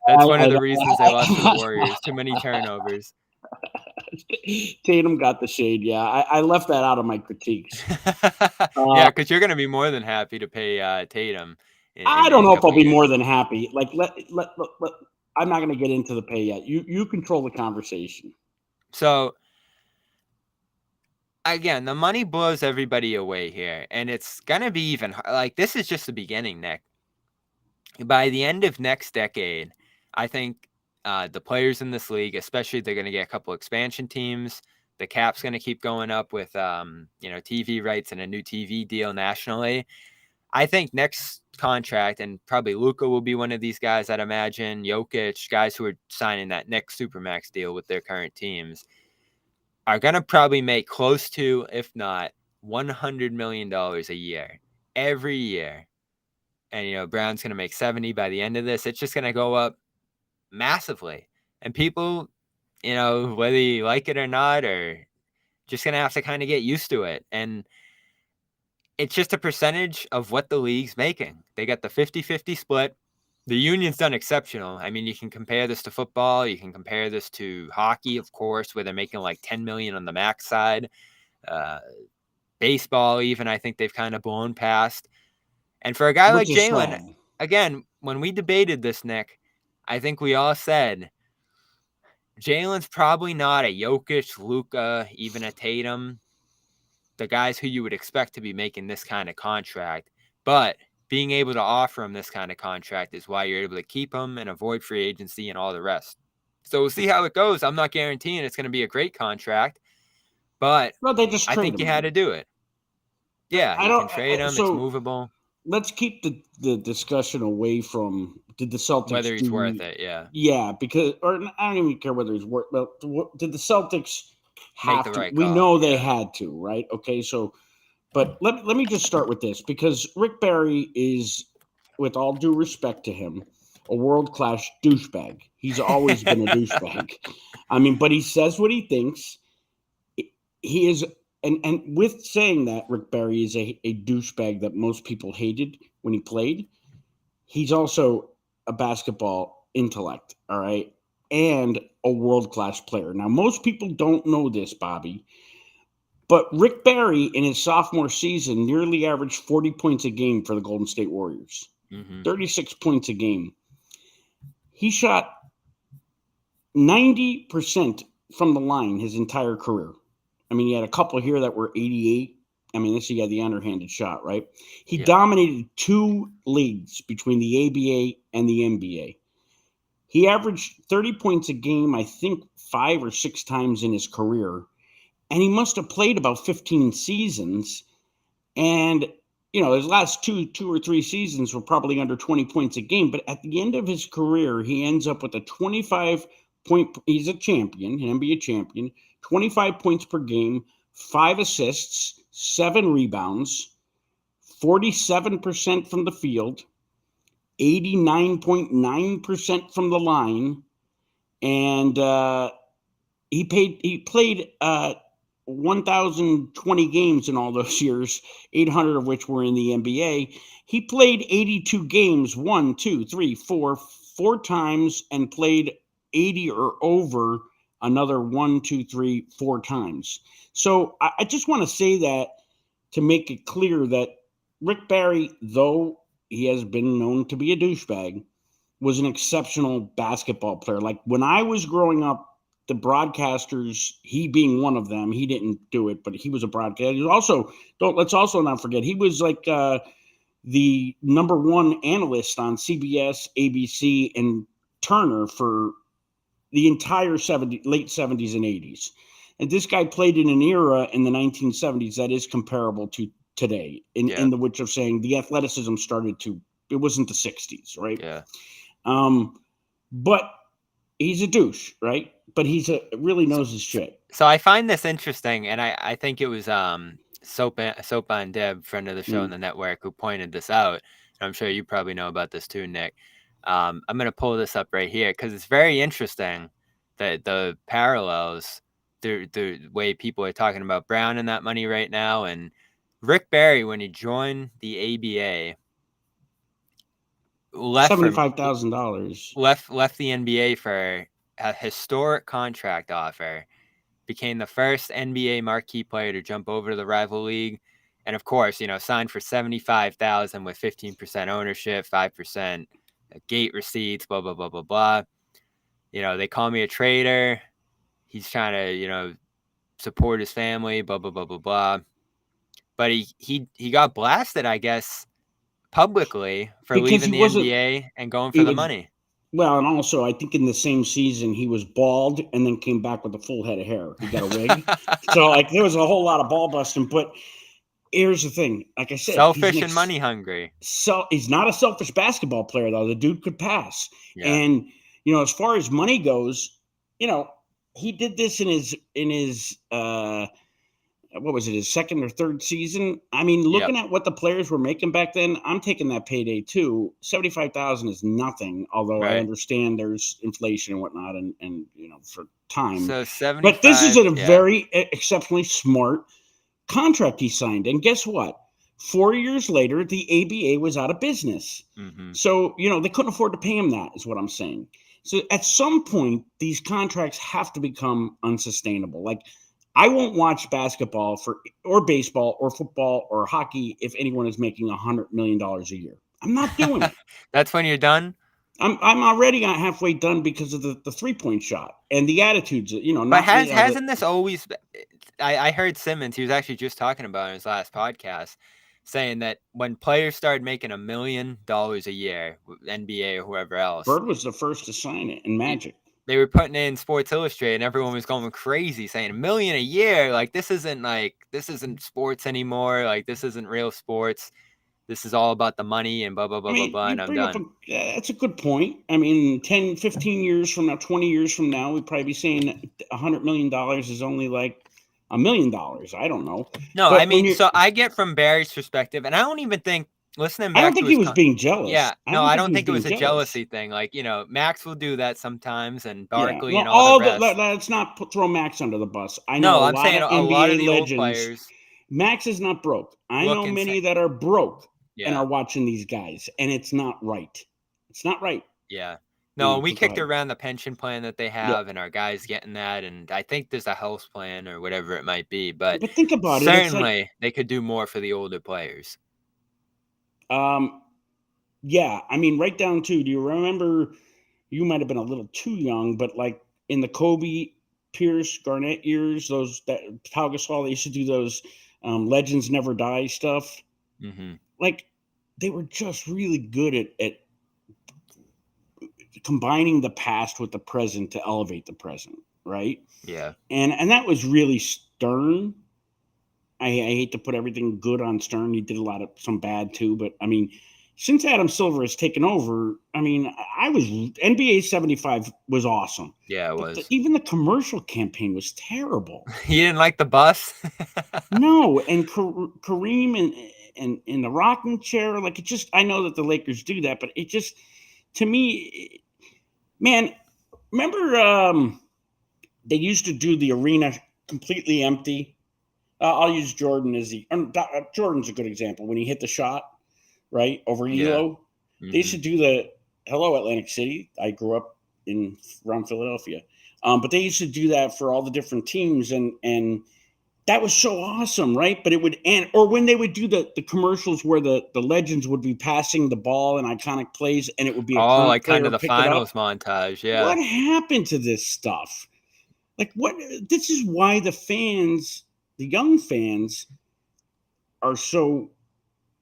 That's one of the reasons they lost to the Warriors. Too many turnovers. Tatum got the shade. Yeah, I left that out of my critiques. Yeah, because you're going to be more than happy to pay Tatum I in don't a know if couple I'll be years. more than happy. Like let I'm not going to get into the pay yet. You control the conversation. So again, the money blows everybody away here, and it's going to be even like this is just the beginning, Nick. By the end of next decade, I think the players in this league, especially, they're going to get a couple expansion teams. The cap's going to keep going up with TV rights and a new TV deal nationally. I think next contract, and probably Luka will be one of these guys, I'd imagine, Jokic, guys who are signing that next Supermax deal with their current teams, are going to probably make close to, if not $100 million a year, every year. And, Brown's going to make 70 by the end of this. It's just going to go up massively. And people, whether you like it or not, are just going to have to kind of get used to it. And it's just a percentage of what the league's making. They got the 50-50 split. The union's done exceptional. I mean, you can compare this to football. You can compare this to hockey, of course, where they're making like $10 million on the max side. Baseball, even, I think they've kind of blown past. And for a guy Which like is Jaylen, sad. again, when we debated this, Nick, I think we all said Jaylen's probably not a Jokic, Luka, even a Tatum, the guys who you would expect to be making this kind of contract. But being able to offer him this kind of contract is why you're able to keep him and avoid free agency and all the rest. So we'll see how it goes. I'm not guaranteeing it's going to be a great contract, but Well, they just I trade think you had him. to do it. Yeah, I you don't. can trade him. It's So movable. let's keep the discussion away from did the Celtics Whether he's do. worth it, yeah. Yeah, because or I don't even care whether he's worth. But did the Celtics Make the have to? right We call, know they yeah. had to, right? Okay, so but let me just start with this because Rick Barry is, with all due respect to him, a world class douchebag. He's always been a douchebag. I mean, but he says what he thinks. He is, and with saying that, Rick Barry is a douchebag that most people hated when he played. He's also a basketball intellect, all right, and a world class player. Now, most people don't know this, Bobby, but Rick Barry in his sophomore season nearly averaged 40 points a game for the Golden State Warriors, 36 points a game. He shot 90% from the line his entire career. I mean, he had a couple here that were 88. I mean, this he had the underhanded shot, right? He dominated two leagues between the ABA and the NBA. He averaged 30 points a game, I think 5 or 6 times in his career. And he must have played about 15 seasons. And, his last two or three seasons were probably under 20 points a game. But at the end of his career, he ends up with a 25 point, he's a champion, an NBA champion, 25 points per game, 5 assists, 7 rebounds, 47% from the field, 89.9% from the line. And he played 1,020 games in all those years, 800 of which were in the NBA. He played 82 games, four times, and played 80 or over another 4 times. So I just want to say that to make it clear that Rick Barry, though he has been known to be a douchebag, was an exceptional basketball player. Like when I was growing up, the broadcasters, he being one of them, he didn't do it, but he was a broadcaster. He was also, let's also not forget, he was like the number one analyst on CBS, ABC, and Turner for the entire late 70s and 80s. And this guy played in an era in the 1970s that is comparable to today, in the which of saying the athleticism started to, it wasn't the 60s, right? Yeah. But he's a douche, right? But really knows his shit. So I find this interesting, and I think it was Soap on Deb, friend of the show on the network, who pointed this out. And I'm sure you probably know about this too, Nick. I'm going to pull this up right here because it's very interesting that the parallels, the way people are talking about Brown and that money right now, and Rick Barry when he joined the ABA. $75,000. Left the NBA for a historic contract offer became the first NBA marquee player to jump over to the rival league. And of course, signed for $75,000 with 15% ownership, 5% gate receipts, blah, blah, blah, blah, blah. They call me a traitor. He's trying to, support his family, blah, blah, blah, blah, blah. But he got blasted, I guess, publicly for because leaving he the wasn't. NBA and going He for the was money. well, and also I think in the same season he was bald and then came back with a full head of hair. He got a wig, so like there was a whole lot of ball busting. But here's the thing: like I said, Selfish and money hungry. So he's not a selfish basketball player, though. The dude could pass, Yeah. and as far as money goes, he did this in his what was it, his second or third season? I mean, looking at what the players were making back then, I'm taking that payday too. 75,000 is nothing, although I understand there's inflation and whatnot, and for time. So 75. But this is a very exceptionally smart contract he signed, and guess what? 4 years later, the ABA was out of business. Mm-hmm. So they couldn't afford to pay him that, is what I'm saying. So at some point, these contracts have to become unsustainable. Like, I won't watch basketball or baseball or football or hockey if anyone is making $100 million a year. I'm not doing it. That's when you're done? I'm already halfway done because of the 3-point shot and the attitudes. But hasn't this always? I heard Simmons. He was actually just talking about it in his last podcast, saying that when players started making $1 million a year, NBA or whoever else, Bird was the first to sign it in Magic. They were putting it in Sports Illustrated, and everyone was going crazy, saying $1 million a year. Like this isn't sports anymore. Like this isn't real sports. This is all about the money and blah, blah, blah, blah, blah, and I'm done. That's a good point. I mean, 10, 15 years from now, 20 years from now, we'd probably be saying $100 million is only like $1 million. I don't know. No, but I mean, so I get from Barry's perspective, and I don't even think, listening back to I don't think he was being jealous. Yeah, no, I don't think it was a jealousy thing. Like, Max will do that sometimes, and Barkley and all the rest. Let's not throw Max under the bus. I know I'm saying a lot of the legends, old players. Max is not broke. I know many that are broke and are watching these guys, and it's not right. It's not right. Yeah. No, we kicked around the pension plan that they have, and our guys getting that, and I think there's a health plan or whatever it might be. But think about it. Certainly, they could do more for the older players. Yeah, I mean, right down to, do you remember, you might have been a little too young, but like in the Kobe, Pierce, Garnett years, Pau Gasol, they used to do those Legends Never Die stuff. Mm-hmm. Like, they were just really good at combining the past with the present to elevate the present, right? Yeah. And that was really Stern. I hate to put everything good on Stern. He did some bad too, but I mean, since Adam Silver has taken over, I mean, NBA 75 was awesome. Yeah, it was. Even the commercial campaign was terrible. You didn't like the bus? No, and Kareem and in the rocking chair, like it just, I know that the Lakers do that, but it just, to me, man, remember they used to do the arena completely empty? I'll use Jordan Jordan's a good example. When he hit the shot, right, over Elo, they used to do the Hello Atlantic City. I grew up around Philadelphia. But they used to do that for all the different teams, and that was so awesome, right? But it would end, or when they would do the commercials where the legends would be passing the ball in iconic plays, and it would be like kind of the finals montage. Yeah. What happened to this stuff? Like, what? This is why the fans, the young fans, are so,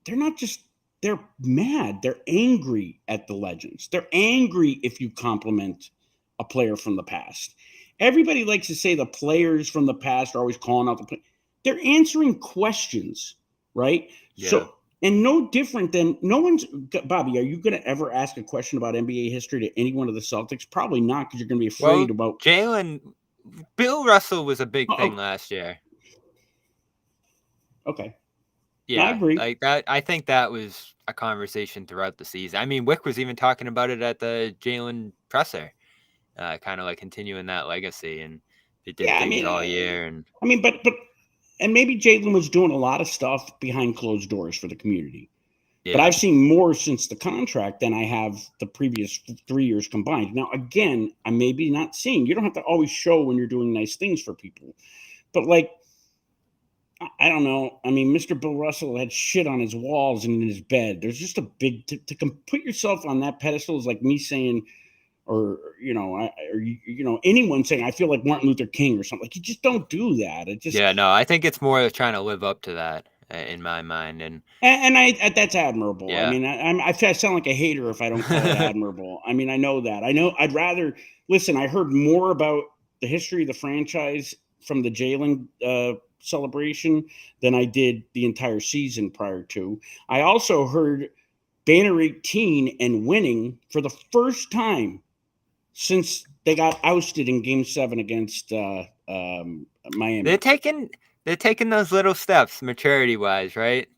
they're mad. They're angry at the legends. They're angry if you compliment a player from the past. Everybody likes to say the players from the past are always calling out the play. They're answering questions, right? Yeah. So, and no different than Bobby, are you going to ever ask a question about NBA history to anyone of the Celtics? Probably not, because you're going to be afraid about Bill Russell was a big thing last year. Okay. Yeah, I agree. Like that, I think that was a conversation throughout the season. I mean, Wick was even talking about it at the Jaylen presser, kind of like continuing that legacy, and they did things all year. And I mean, but maybe Jaylen was doing a lot of stuff behind closed doors for the community. But Yeah. I've seen more since the contract than I have the previous 3 years combined. Now, again, I may be not seeing. You don't have to always show when you're doing nice things for people. But, like, I don't know. I mean, Mr. Bill Russell had shit on his walls and in his bed. There's just a big to put yourself on that pedestal is like me saying, or anyone saying I feel like Martin Luther King or something. Like, you just don't do that. It just Yeah, no, I think it's more of trying to live up to that in my mind. And and that's admirable. I yeah, mean, I sound like a hater if I don't call it admirable. I mean, I know that. I know I'd rather listen. I heard more about the history of the franchise from the Jaylen celebration than I did the entire season prior to. I also heard Banner 18 and winning for the first time since they got ousted in Game 7 against Miami. they're taking those little steps maturity wise, right?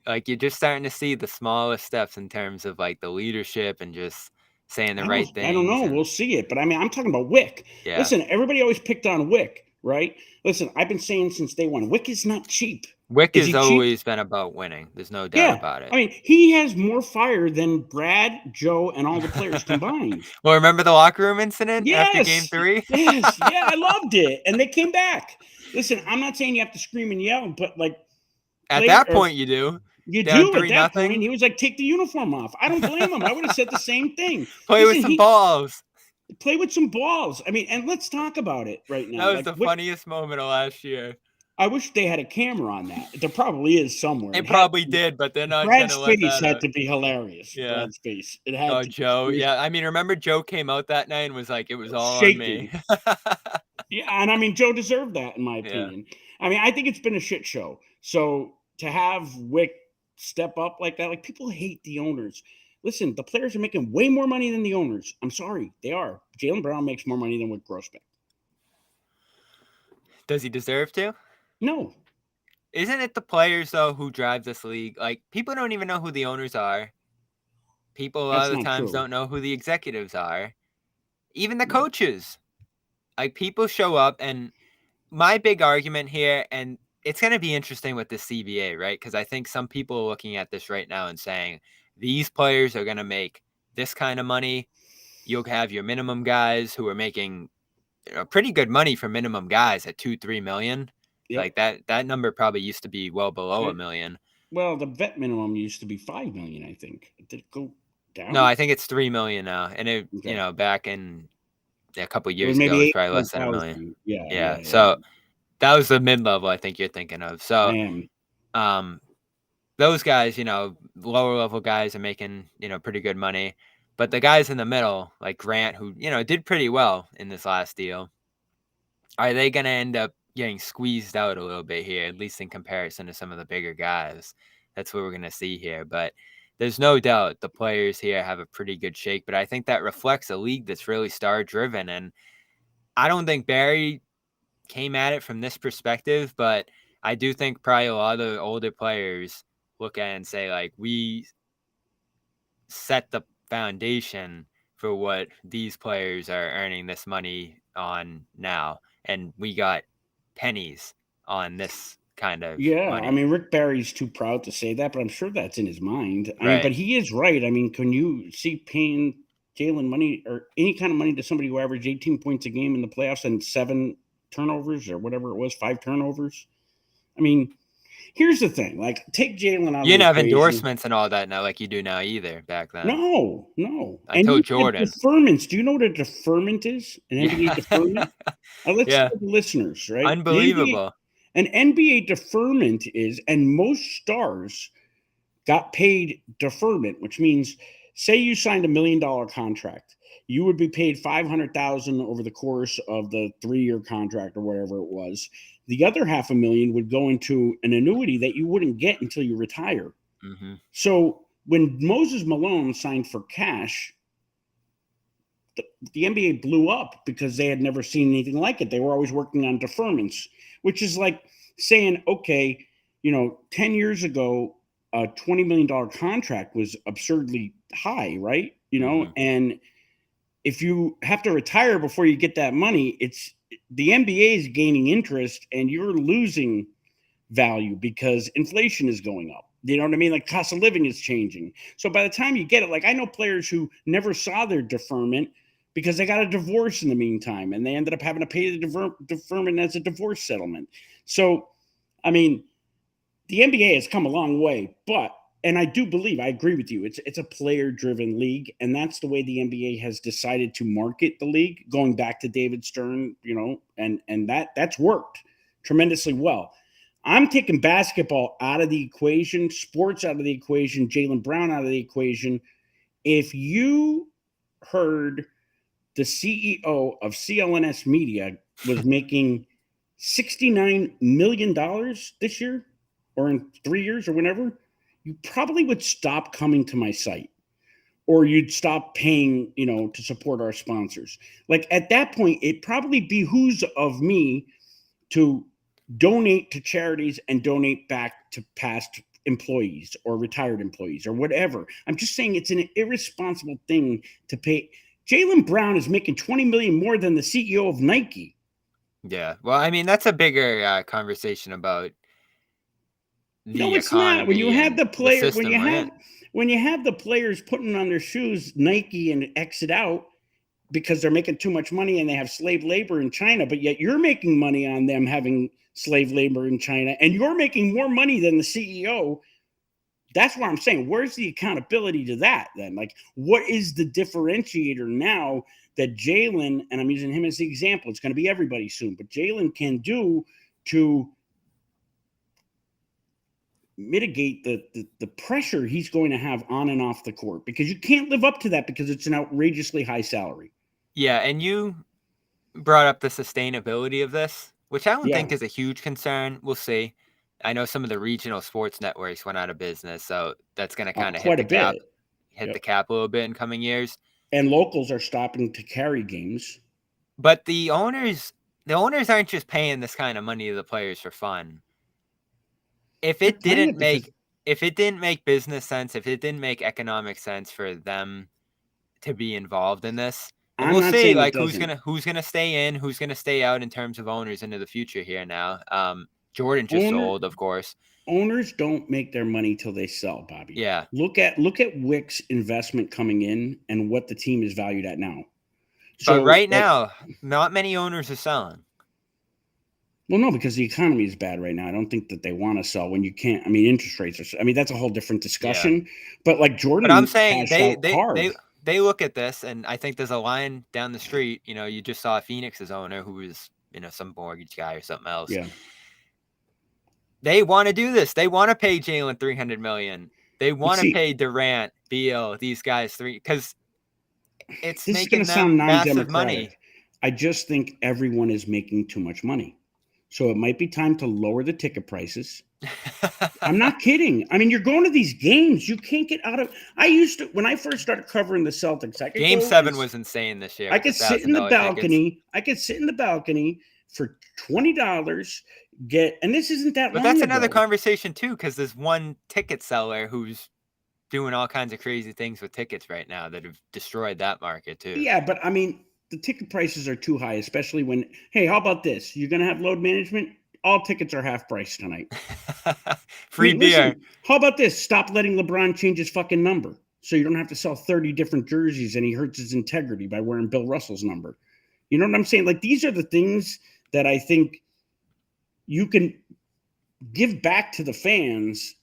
Like you're just starting to see the smallest steps in terms of like the leadership and just saying the right I don't things. know. And We'll see it. But I mean, I'm talking about Wick. yeah, Listen, everybody always picked on Wick, right? Listen, I've been saying since day one, Wick is not cheap. Wick Is has he cheap? always been about winning. There's no doubt Yeah. about it. I mean, he has more fire than Brad, Joe, and all the players combined. Well, remember the locker room incident after Game Yes. 3? Yes. Yeah, I loved it. And they came back. Listen, I'm not saying you have to scream and yell, but like At play that or point, you do. you Down do at three that point. nothing. He was like, take the uniform off. I don't blame him. I would have said the same thing. Play with Listen, some he balls. play with some balls. I mean, and let's talk about it right That now. was Like, the what funniest moment of last year. I wish they had a camera on that. There probably is somewhere. It It had probably did, but they're not gonna Brad's let face that had out. to be hilarious. Yeah. Brad's face. It had Oh, to be. Joe. He was Yeah, I mean, remember Joe came out that night and was like, "It was all on me." shaking. Yeah, and I mean Joe deserved that in my Yeah. opinion. I mean, I think it's been a shit show. So to have Wick step up like that, like people hate the owners. Listen, the players are making way more money than the owners. I'm sorry, they are. Jaylen Brown makes more money than Wick Grossbeck. Does he deserve to? No, Isn't it the players though who drive this league? Like people don't even know who the owners are. People a lot that's of the not times true. don't know who the executives are. Even the Yeah. coaches. Like people show up and my big argument here, and it's going to be interesting with the CBA, right? Because I think some people are looking at this right now and saying these players are going to make this kind of money. You'll have your minimum guys who are making pretty good money for minimum guys at 2-3 million. Yep. Like that number probably used to be well below a It, million. well, the vet minimum used to be 5 million, I think. Did it go No, down? I think it's 3 million now. And it, Okay. back in a couple It was years ago, it maybe was probably less than a million. 800,000. Yeah, Yeah. yeah, yeah. So that was the mid level I think you're thinking of. I So am. those guys, lower level guys are making, pretty good money. But the guys in the middle, like Grant, who, did pretty well in this last deal, are they going to end up getting squeezed out a little bit here, at least in comparison to some of the bigger guys? That's what we're going to see here. But there's no doubt the players here have a pretty good shake. But I think that reflects a league that's really star driven. And I don't think Barry came at it from this perspective, but I do think probably a lot of the older players look at it and say, like, we set the foundation for what these players are earning this money on now. And we got pennies on this kind of Yeah, I money. mean, Rick Barry's too proud to say that, but I'm sure that's in his mind. I mean, but Right. he is right. I mean, can you see paying Jaylen money or any kind of money to somebody who averaged 18 points a game in the playoffs and 7 turnovers or whatever it was, 5 turnovers? I mean, here's the thing. Like, take Jaylen out You of didn't the have equation. endorsements and all that now like you do now either back then. No, no. I And told you had Jordan. deferments. Do you know what a deferment is? An NBA Yeah. deferment? Let's Yeah. tell the listeners, right? Unbelievable. An NBA deferment is, and most stars got paid deferment, which means, say you signed $1 million contract, you would be paid 500,000 over the course of the 3-year contract or whatever it was. The other half a million would go into an annuity that you wouldn't get until you retire. Mm-hmm. So when Moses Malone signed for cash, the NBA blew up because they had never seen anything like it. They were always working on deferments, which is like saying, okay, 10 years ago, a $20 million contract was absurdly high, right? Mm-hmm. And if you have to retire before you get that money, it's the NBA is gaining interest and you're losing value because inflation is going up. You know what I mean? Like cost of living is changing. So by the time you get it, like I know players who never saw their deferment because they got a divorce in the meantime, and they ended up having to pay the deferment as a divorce settlement. So, I mean, the NBA has come a long way, but and I do believe I agree with you. It's a player driven league, and that's the way the NBA has decided to market the league. Going back to David Stern, and that's worked tremendously well. I'm taking basketball out of the equation, sports out of the equation, Jaylen Brown out of the equation. If you heard the CEO of CLNS Media was making $69 million this year or in 3 years or whenever, you probably would stop coming to my site or you'd stop paying, to support our sponsors. Like at that point, it probably behooves of me to donate to charities and donate back to past employees or retired employees or whatever. I'm just saying it's an irresponsible thing to pay. Jaylen Brown is making $20 million more than the CEO of Nike. Yeah. Well, I mean, that's a bigger conversation about the It's not. When you economy have and the the player, system we're in. when you have the players putting on their shoes Nike and exit out because they're making too much money and they have slave labor in China, but yet you're making money on them having slave labor in China and you're making more money than the CEO. That's what I'm saying. Where's the accountability to that then? Like, what is the differentiator now that Jaylen, and I'm using him as the example, it's going to be everybody soon, but Jaylen can do to mitigate the pressure he's going to have on and off the court? Because you can't live up to that because it's an outrageously high salary. Yeah, and you brought up the sustainability of this, which I don't Yeah. think is a huge concern. We'll see. I know some of the regional sports networks went out of business, so that's going to kind of hit Quite the a bit. the cap a little bit in coming years. And locals are stopping to carry games. But the owners aren't just paying this kind of money to the players for fun. If it didn't make business sense, if it didn't make economic sense for them to be involved in this, and I'm we'll not see saying it like doesn't. who's gonna stay in, who's gonna stay out in terms of owners into the future here now. Jordan just sold, of course. Owners don't make their money till they sell, Bobby. Yeah. Look at Wick's investment coming in and what the team is valued at now. So, but right now, not many owners are selling. Well, no, because the economy is bad right now. I don't think that they want to sell when you can't. I mean, interest rates are. I mean, that's a whole different discussion. Yeah. But like Jordan, but I'm saying they look at this, and I think there's a line down the street. You just saw Phoenix's owner, who was some mortgage guy or something else. Yeah. They want to do this. They want to pay Jaylen $300 million. They want to pay Durant, Beal, these guys because it's making them massive money. I just think everyone is making too much money. So it might be time to lower the ticket prices. I'm not kidding. I mean, you're going to these games. You can't get out of. I used to, when I first started covering the Celtics, I could Game 7 was insane this year. I could sit in the balcony. Tickets. I could sit in the balcony for $20. And this isn't that long. But that's another conversation too, because there's one ticket seller who's doing all kinds of crazy things with tickets right now that have destroyed that market too. Yeah, but I mean, the ticket prices are too high, especially when, hey, how about this? You're going to have load management? All tickets are half price tonight. Free beer. Listen, how about this? Stop letting LeBron change his fucking number so you don't have to sell 30 different jerseys and he hurts his integrity by wearing Bill Russell's number. You know what I'm saying? Like, these are the things that I think you can give back to the fans,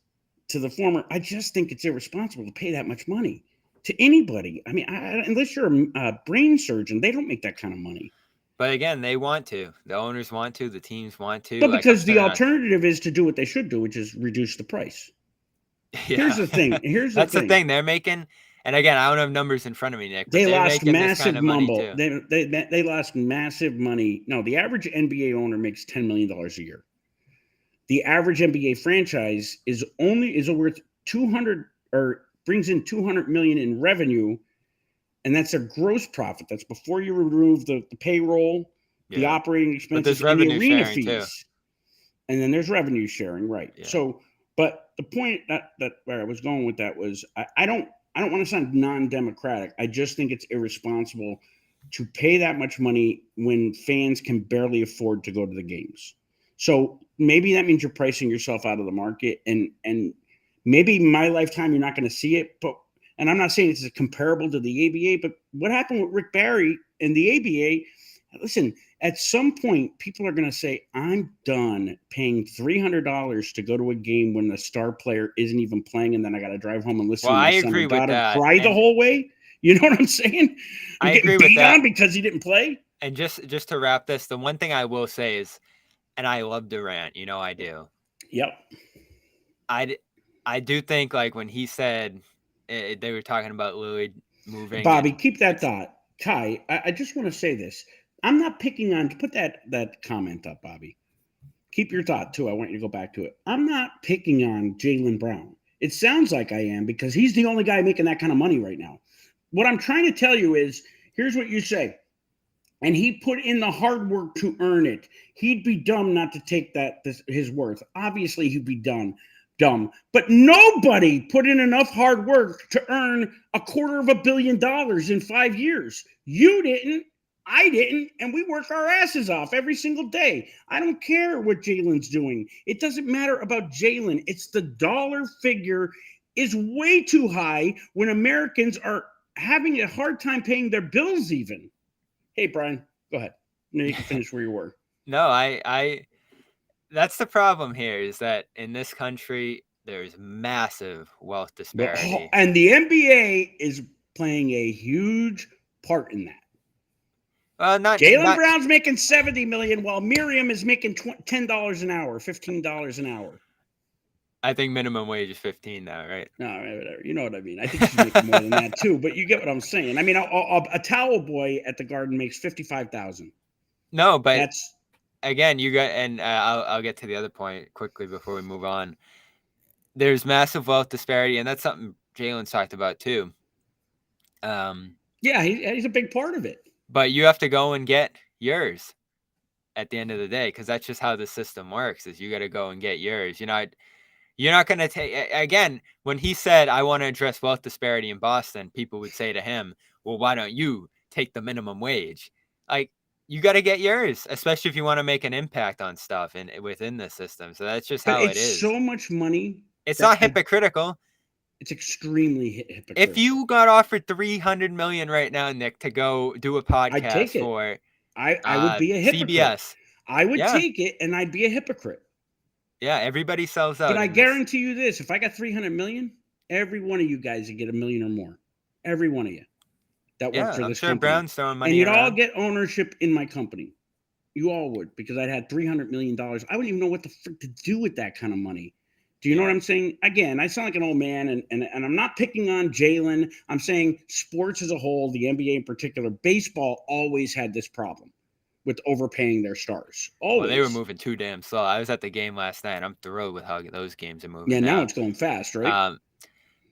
to the former. I just think it's irresponsible to pay that much money to anybody. I mean, unless you're a brain surgeon, they don't make that kind of money. But again, they want to. The owners want to. The teams want to. But because the alternative is to do what they should do, which is reduce the price. Yeah. Here's the thing. That's the thing. They're making, and again, I don't have numbers in front of me, Nick. But they lost massive money. They lost massive money. No, the average NBA owner makes $10 million a year. The average NBA franchise is worth 200 or brings in $200 million in revenue, and that's their gross profit. That's before you remove the payroll, the operating expenses, and the arena fees. Too. And then there's revenue sharing, right? Yeah. So, but the point that where I was going with that was I don't want to sound non-democratic. I just think it's irresponsible to pay that much money when fans can barely afford to go to the games. So maybe that means you're pricing yourself out of the market, and Maybe in my lifetime you're not going to see it, and I'm not saying it's comparable to the ABA, but what happened with Rick Barry and the ABA? Listen, at some point, people are going to say, I'm done paying $300 to go to a game when the star player isn't even playing, and then I got to drive home and listen Well, to my I son or agree with daughter that. cry the whole way. You know what I'm saying? I I'm getting agree with beat that. on because he didn't play. And just to wrap this, the one thing I will say is, and I love Durant, I do. Yep. I do think, like, when he said they were talking about Lillard moving. Bobby, keep that thought. Kai, I just want to say this. I'm not picking on, put that comment up, Bobby. Keep your thought too. I want you to go back to it. I'm not picking on Jaylen Brown. It sounds like I am because he's the only guy making that kind of money right now. What I'm trying to tell you is, here's what you say. And he put in the hard work to earn it. He'd be dumb not to take his worth. Obviously, he'd be dumb. But nobody put in enough hard work to earn $250 million in 5 years. You didn't. I didn't. And we work our asses off every single day. I don't care what Jaylen's doing. It doesn't matter about Jaylen. It's the dollar figure is way too high when Americans are having a hard time paying their bills even. Hey, Brian, go ahead. No, you can finish where you were. No, I that's the problem here, is that in this country there's massive wealth disparity. And the NBA is playing a huge part in that. Jaylen Brown's making $70 million while Miriam is making $10 an hour, $15 an hour. I think minimum wage is 15 now, right? No, whatever. You know what I mean. I think she's making more than that too. But you get what I'm saying. I mean, a towel boy at the Garden makes $55,000. No, but that's again, you got, and I'll get to the other point quickly before we move on. There's massive wealth disparity, and that's something Jaylen's talked about too. Yeah, he's a big part of it. But you have to go and get yours at the end of the day, because that's just how the system works. Is you got to go and get yours. You're not going to take, again, when he said, I want to address wealth disparity in Boston, people would say to him, well, why don't you take the minimum wage? Like, you got to get yours, especially if you want to make an impact on stuff within the system. So that's just how it is. It's so much money. It's not hypocritical. It's extremely hypocritical. If you got offered $300 million right now, Nick, to go do a podcast I'd take it. for I would be a hypocrite. CBS. I would take it, and I'd be a hypocrite. Yeah, everybody sells out. But I guarantee you this: if I got $300 million, every one of you guys would get $1 million or more. Every one of you that work for this company. Brown's throwing money, and you'd around. all get ownership in my company. You all would, because I'd had $300 million. I wouldn't even know what the frick to do with that kind of money. Do you know what I'm saying? Again, I sound like an old man, and I'm not picking on Jaylen. I'm saying sports as a whole, the NBA in particular, baseball always had this problem with overpaying their stars. Always. Well, they were moving too damn slow. I was at the game last night. I'm thrilled with how those games are moving. Yeah, now it's going fast, right?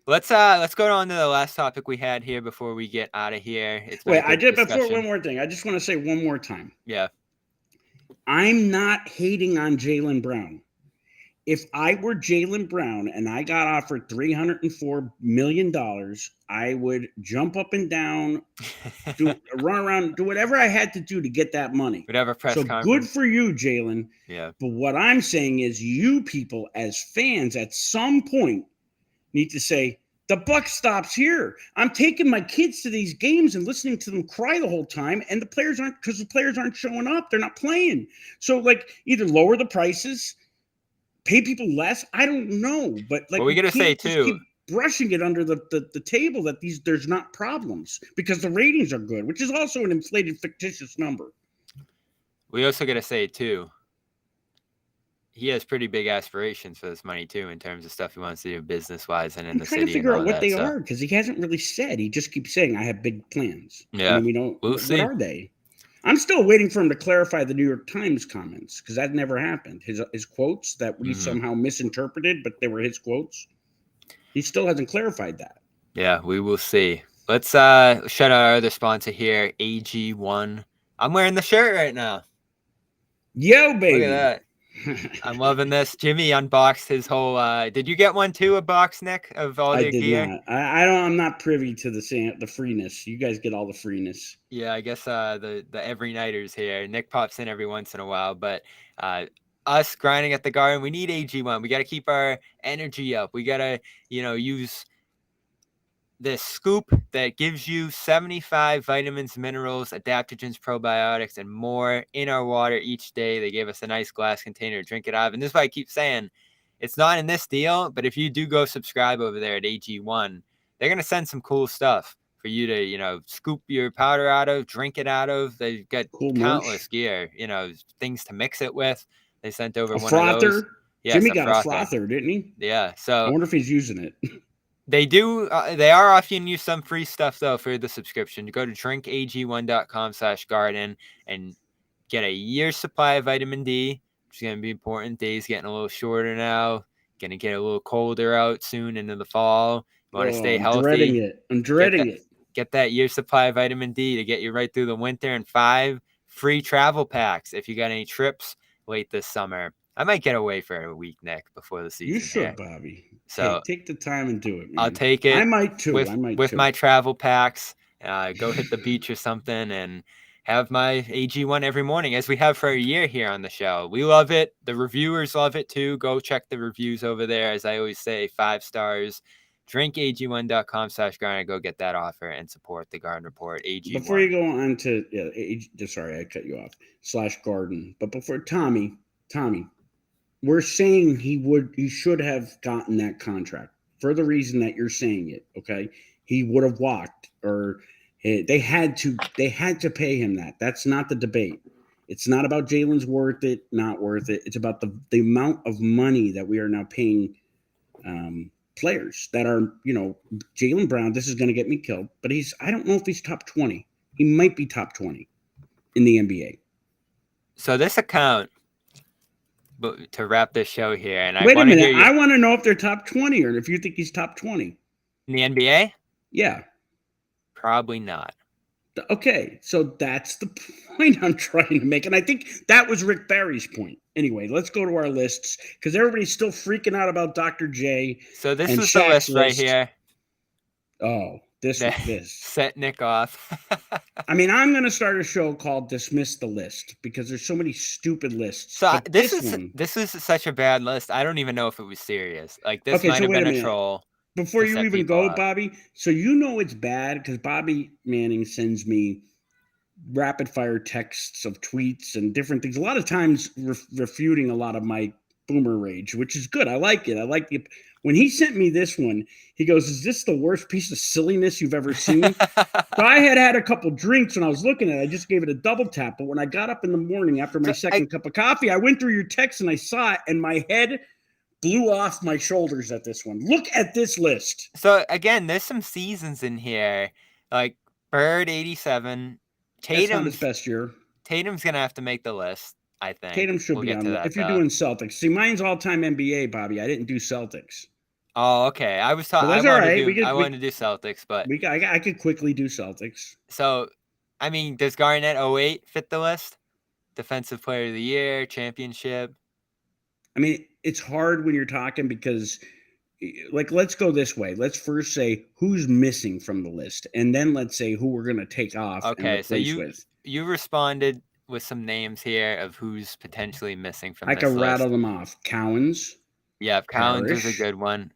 Let's go on to the last topic we had here before we get out of here. Wait, before one more thing. I just want to say one more time. Yeah. I'm not hating on Jaylen Brown. If I were Jaylen Brown and I got offered $304 million, I would jump up and down, run around, do whatever I had to do to get that money. Whatever press conference. Good for you, Jaylen. Yeah. But what I'm saying is, you people as fans at some point need to say, the buck stops here. I'm taking my kids to these games and listening to them cry the whole time, and the players aren't showing up. They're not playing. So, like, either lower the prices, pay people less. I don't know, but like, we gotta say too, keep brushing it under the table that there's not problems because the ratings are good, which is also an inflated, fictitious number. We also gotta say too, he has pretty big aspirations for this money too, in terms of stuff he wants to do business wise and in the city. I'm trying to figure out what they are, because he hasn't really said. He just keeps saying, "I have big plans." Yeah, I mean, we don't. We'll see. What are they? I'm still waiting for him to clarify the New York Times comments, because that never happened. His quotes that we somehow misinterpreted, but they were his quotes. He still hasn't clarified that. Yeah, we will see. Let's shout out our other sponsor here, AG1. I'm wearing the shirt right now. Yo, baby. Look at that. I'm loving this. Jimmy unboxed his whole. Did you get one too, a box, Nick, of all their gear? Not. I'm not privy to the freeness. You guys get all the freeness. Yeah, I guess the every nighters here. Nick pops in every once in a while, but us grinding at the Garden, we need AG1. We got to keep our energy up. We got to, use this scoop that gives you 75 vitamins, minerals, adaptogens, probiotics, and more in our water each day. They gave us a nice glass container to drink it out of. And this is why I keep saying it's not in this deal, but if you do go subscribe over there at AG1, they're going to send some cool stuff for you to, scoop your powder out of, drink it out of. They've got Cool countless merch. gear, things to mix it with. They sent over A one of those. frother. Yes, Jimmy a got a frother. frother, didn't he? Yeah. I So wonder if he's using it. they do. They are offering you some free stuff though for the subscription. You go to drinkag1.com/garden and get a year's supply of vitamin D, which is going to be important. Days getting a little shorter now. Going to get a little colder out soon into the fall. You want to Oh, stay I'm dreading healthy. it. I'm dreading it. Get that year's supply of vitamin D to get you right through the winter, and 5 free travel packs if you got any trips late this summer. I might get away for a week, Nick, before the season. You should, here. Bobby. So hey, take the time and do it, man. I'll take it. I might too. With my travel packs. Go hit the beach or something and have my AG1 every morning, as we have for a year here on the show. We love it. The reviewers love it too. Go check the reviews over there. As I always say, 5 stars. drinkag1.com/garden. Go get that offer and support the Garden Report. AG1. Before you go on to sorry, I cut you off. /garden. But before Tommy, we're saying he should have gotten that contract for the reason that you're saying it. Okay, he would have walked, or they had to pay him that. That's not the debate. It's not about Jaylen's worth it, not worth it. It's about the amount of money that we are now paying players that are, Jaylen Brown. This is going to get me killed, but I don't know if he's top 20. He might be top 20 in the NBA. So this account, but to wrap this show here, and wait a minute, I want to know if they're top 20 or if you think he's top 20 in the NBA. Yeah, probably not. Okay, so that's the point I'm trying to make, and I think that was Rick Barry's point. Anyway, let's go to our lists because everybody's still freaking out about Dr. J. So this is the list right here. Oh, this set Nick off. I mean, I'm going to start a show called "Dismiss the List" because there's so many stupid lists. So this is such a bad list. I don't even know if it was serious. Like this might have been a troll. Before you even go, Bobby, so it's bad because Bobby Manning sends me rapid fire texts of tweets and different things. A lot of times refuting a lot of my boomer rage, which is good. I like it. I like it. When he sent me this one, he goes, "Is this the worst piece of silliness you've ever seen?" So I had a couple drinks when I was looking at it. I just gave it a double tap. But when I got up in the morning after my second cup of coffee, I went through your text and I saw it, and my head blew off my shoulders at this one. Look at this list. So again, there's some seasons in here, like Bird 87. Tatum's not his best year. Tatum's gonna have to make the list, I think. Tatum should be on that. If you're doing Celtics, see, mine's all-time NBA, Bobby. I didn't do Celtics. Oh, okay. I was talking. That's all right. I wanted to do Celtics, but I could quickly do Celtics. So, I mean, does Garnett 08 fit the list? Defensive Player of the Year, championship. I mean, it's hard when you're talking because, like, let's go this way. Let's first say who's missing from the list, and then let's say who we're going to take off. Okay, so you responded with some names here of who's potentially missing from this list. I can rattle them off. Cowens. Yeah, Cowens was a good one.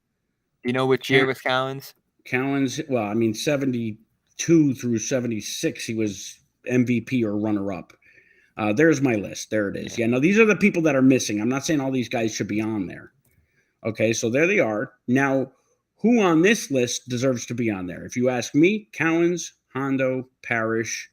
Do you know which year was Cowens? Cowens, well, I mean, 72 through 76, he was MVP or runner-up. There's my list. There it is. Yeah, no, these are the people that are missing. I'm not saying all these guys should be on there. Okay, so there they are. Now, who on this list deserves to be on there? If you ask me, Cowens, Hondo, Parrish.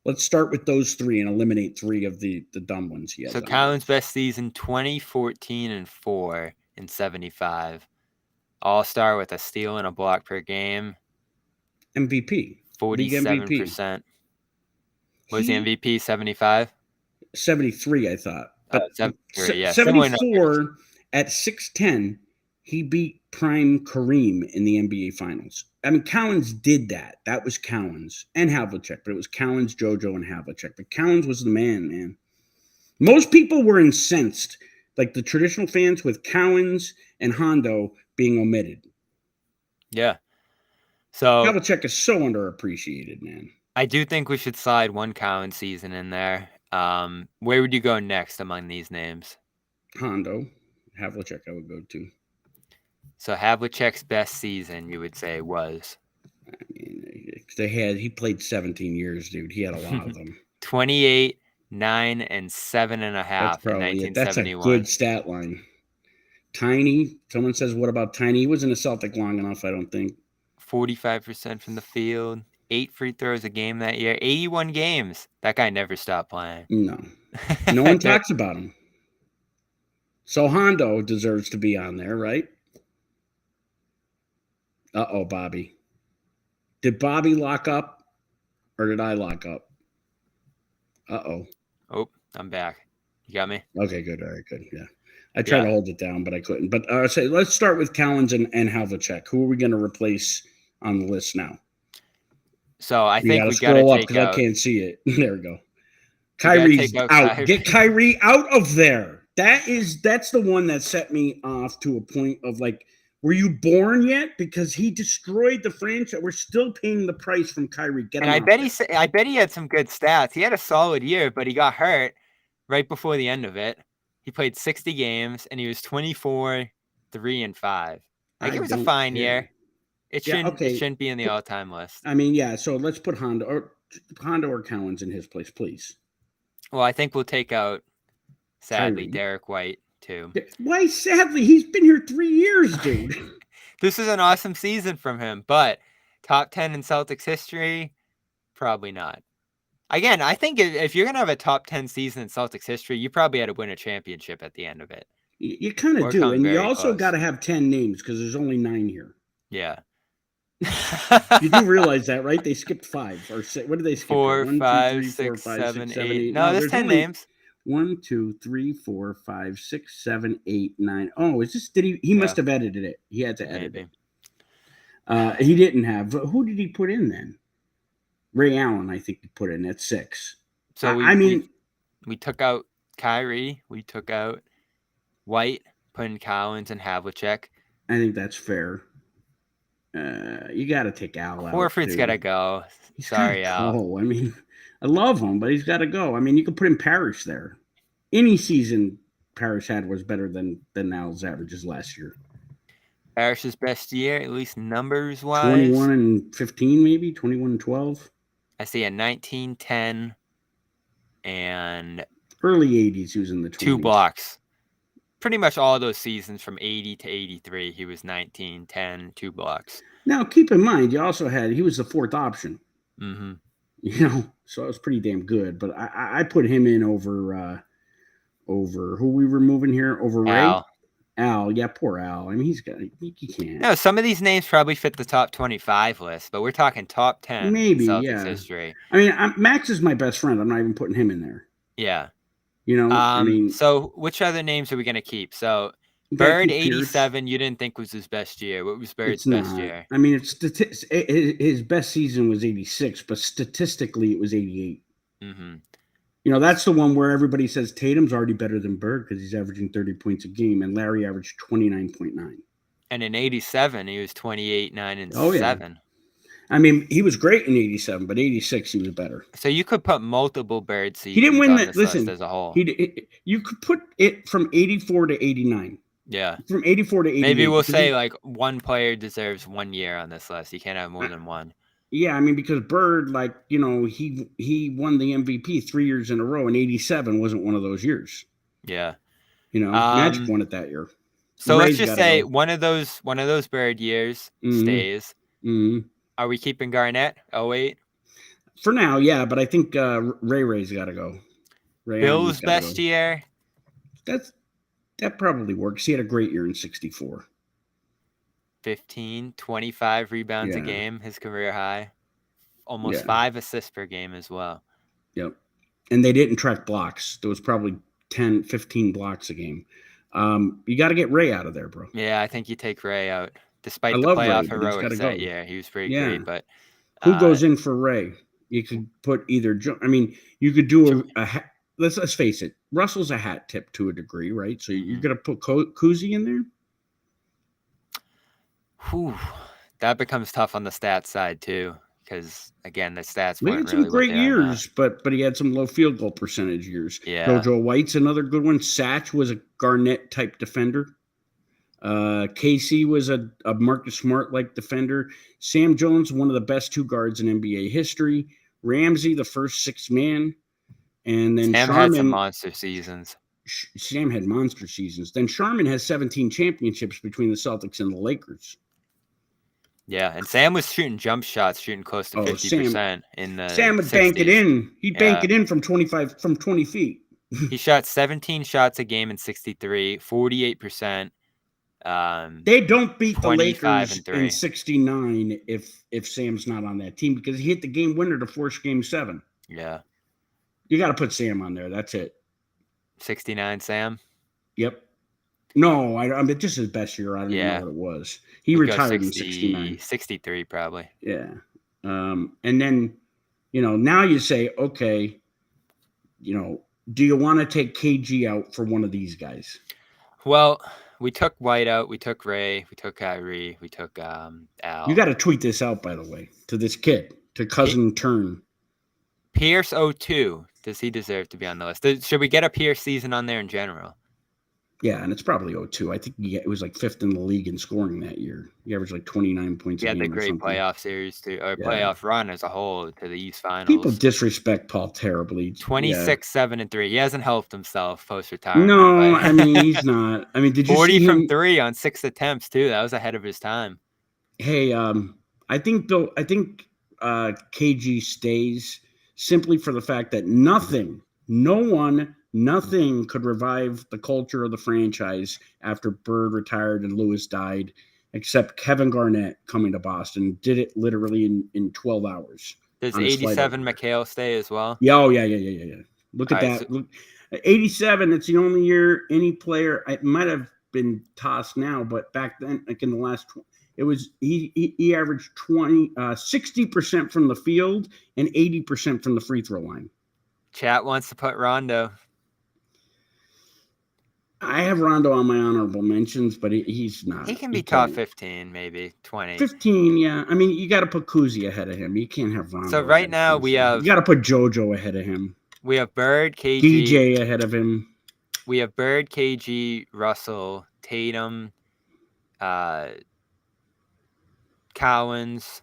Let's start with those three and eliminate three of the dumb ones. So Cowens' best season, 2014 and 4 in 75. All-star with a steal and a block per game. MVP. 47%. Was the MVP 75? 73, I thought. But 73, 74 at 6'10", he beat prime Kareem in the NBA Finals. I mean, Cowens did that. That was Cowens and Havlicek, but it was Cowens, JoJo, and Havlicek. But Cowens was the man. Most people were incensed, like the traditional fans, with Cowens and Hondo being omitted. Yeah. So Havlicek is so underappreciated, man. I do think we should slide one Cowens season in there. Where would you go next among these names? Hondo, Havlicek, I would go to. So Havlicek's best season, you would say, was I mean, he played 17 years, dude. He had a lot of them. 28, 9, and 7.5 That's in probably it. That's a 1971. good stat line. Tiny. Someone says, what about Tiny? He wasn't a Celtic long enough, I don't think. 45% from the field, 8 free throws a game that year, 81 games. That guy never stopped playing. No. No one talks about him. So Hondo deserves to be on there, right? Uh-oh, Bobby. Did Bobby lock up or did I lock up? Uh-oh. Oh, I'm back. You got me? Okay, good. All right, good. Yeah. I tried to hold it down, but I couldn't. But let's start with Collins and Havlicek. Who are we going to replace on the list now? So I think we got to scroll up because I can't see it. There we go. Kyrie's out. Kyrie. Get Kyrie out of there. That's the one that set me off to a point of like, were you born yet? Because he destroyed the franchise. We're still paying the price from Kyrie. I bet he had some good stats. He had a solid year, but he got hurt right before the end of it. He played 60 games and he was 24, 3, and 5. Like it was a fine year. It shouldn't be in the all-time list. I mean, yeah. So let's put Hondo or Collins in his place, please. Well, I think we'll take out, sadly, Kyrie. Derek White too. Why sadly? He's been here 3 years, dude. This is an awesome season from him, but top 10 in Celtics history, probably not. Again, I think if you're going to have a top 10 season in Celtics history, you probably had to win a championship at the end of it. You kind of do. And you also got to have 10 names because there's only 9 here. Yeah. You do realize that, right? They skipped 5 or 6. What did they skip? 4, 5, 6, 7, 8. No, there's 10 names. 1, 2, 3, 4, 5, 6, 7, 8, 9. Oh, is this? He must have edited it. He had to edit it. He didn't have. Who did he put in then? Ray Allen, I think he put in at 6. So we took out Kyrie. We took out White, put in Collins and Havlicek. I think that's fair. You got to take Al out. Horford's got to go. Sorry, Al. I mean, I love him, but he's got to go. I mean, you could put in Parrish there. Any season Parrish had was better than Al's averages last year. Parrish's best year, at least numbers-wise. 21 and 15, maybe 21 and 12. I see a 19, 10, and early 80s. He was in the 20s. 2 blocks. Pretty much all those seasons from 80 to 83, he was 19, 10, 2 blocks. Now, keep in mind, you also he was the 4th option. Mm-hmm. You know, so it was pretty damn good. But I put him in over who we were moving here, over Ray. Al, yeah, poor Al. I mean, he can't. No, some of these names probably fit the top 25 list, but we're talking top 10 maybe, Celtics history. I mean, Max is my best friend. I'm not even putting him in there. Yeah. You know, I mean. So which other names are we going to keep? So Bird, 87, you didn't think was his best year. What was Bird's best year? I mean, his best season was 86, but statistically it was 88. Mm-hmm. You know, that's the one where everybody says Tatum's already better than Bird because he's averaging 30 points a game, and Larry averaged 29.9. And in 87, he was 28, 9, and 7. I mean, he was great in 87, but 86 he was better. So you could put multiple Bird seasons. He didn't win that. Listen, as a whole. You could put it from 84 to 89. Yeah. From 84 to 88. Maybe we'll say like one player deserves 1 year on this list. You can't have more than one. Yeah, I mean, because Bird, like, you know, he won the MVP 3 years in a row, and 87 wasn't one of those years. Yeah. You know, Magic won it that year. So let's just say one of those Bird years stays. Mm-hmm. Are we keeping Garnett? 08? For now, yeah, but I think Ray's got to go. Bill's best year? That probably works. He had a great year in 64. 15, 25 rebounds a game, his career high. Almost 5 assists per game as well. Yep. And they didn't track blocks. There was probably 10, 15 blocks a game. You got to get Ray out of there, bro. Yeah, I think you take Ray out. Despite the playoff heroics that year, he was pretty great. But who goes in for Ray? You could put either. I mean, you could do a let's face it. Russell's a hat tip to a degree, right? So you're gonna put Kuzi in there. Whew, that becomes tough on the stats side too, because, again, the stats We weren't had some really what great they are now. years, but he had some low field goal percentage years. Yeah. JoJo White's another good one. Satch was a Garnett type defender. Casey was a Marcus Smart-like defender. Sam Jones, one of the best two guards in NBA history. Ramsey, the first sixth man. And then Sam had some Sharman. monster seasons. Sam had monster seasons. Then Sharman has 17 championships between the Celtics and the Lakers. Yeah, and Sam was shooting jump shots, shooting close to 50% in the Sam would 60s. bank it in. He'd bank it in from 20 feet. He shot 17 shots a game in 63, 48%. They don't beat the 25 Lakers and 3. in 69 if Sam's not on that team because he hit the game winner to force game 7. Yeah. You got to put Sam on there. That's it. 69 Sam? Yep. No, I mean, just his best year. I don't even know what it was. He retired in 69. 63 probably. Yeah. And then, now you say, okay, do you want to take KG out for one of these guys? Well, we took White out. We took Ray. We took Kyrie. We took Al. You got to tweet this out, by the way, to this kid, to Cousin Turn. Pierce 02. Does he deserve to be on the list? Should we get a Pierce season on there in general? Yeah, and it's probably 02. I think it was like 5th in the league in scoring that year. He averaged like 29 points a game. Yeah, the great playoff series too, or playoff run as a whole to the East Finals. People disrespect Paul terribly. 26, 7 and 3. He hasn't helped himself post retirement. No, I mean he's not. I mean, did you 40 see from him? 3 on 6 attempts too? That was ahead of his time. Hey, I think KG stays simply for the fact that nothing could revive the culture of the franchise after Bird retired and Lewis died, except Kevin Garnett coming to Boston. Did it literally in 12 hours. Does 87 McHale stay as well? Yeah, yeah. Look at that. Look, 87, it's the only year any player, it might have been tossed now, but back then, like in the last, it was, he averaged 60% from the field and 80% from the free throw line. Chat wants to put Rondo. I have Rondo on my honorable mentions, but he's not. He can be top 15, maybe 20. 15, yeah. I mean, you got to put Kuzi ahead of him. You can't have Rondo. So right now we have. You got to put JoJo ahead of him. We have Bird, KG, DJ ahead of him. We have Bird, KG, Russell, Tatum, Collins.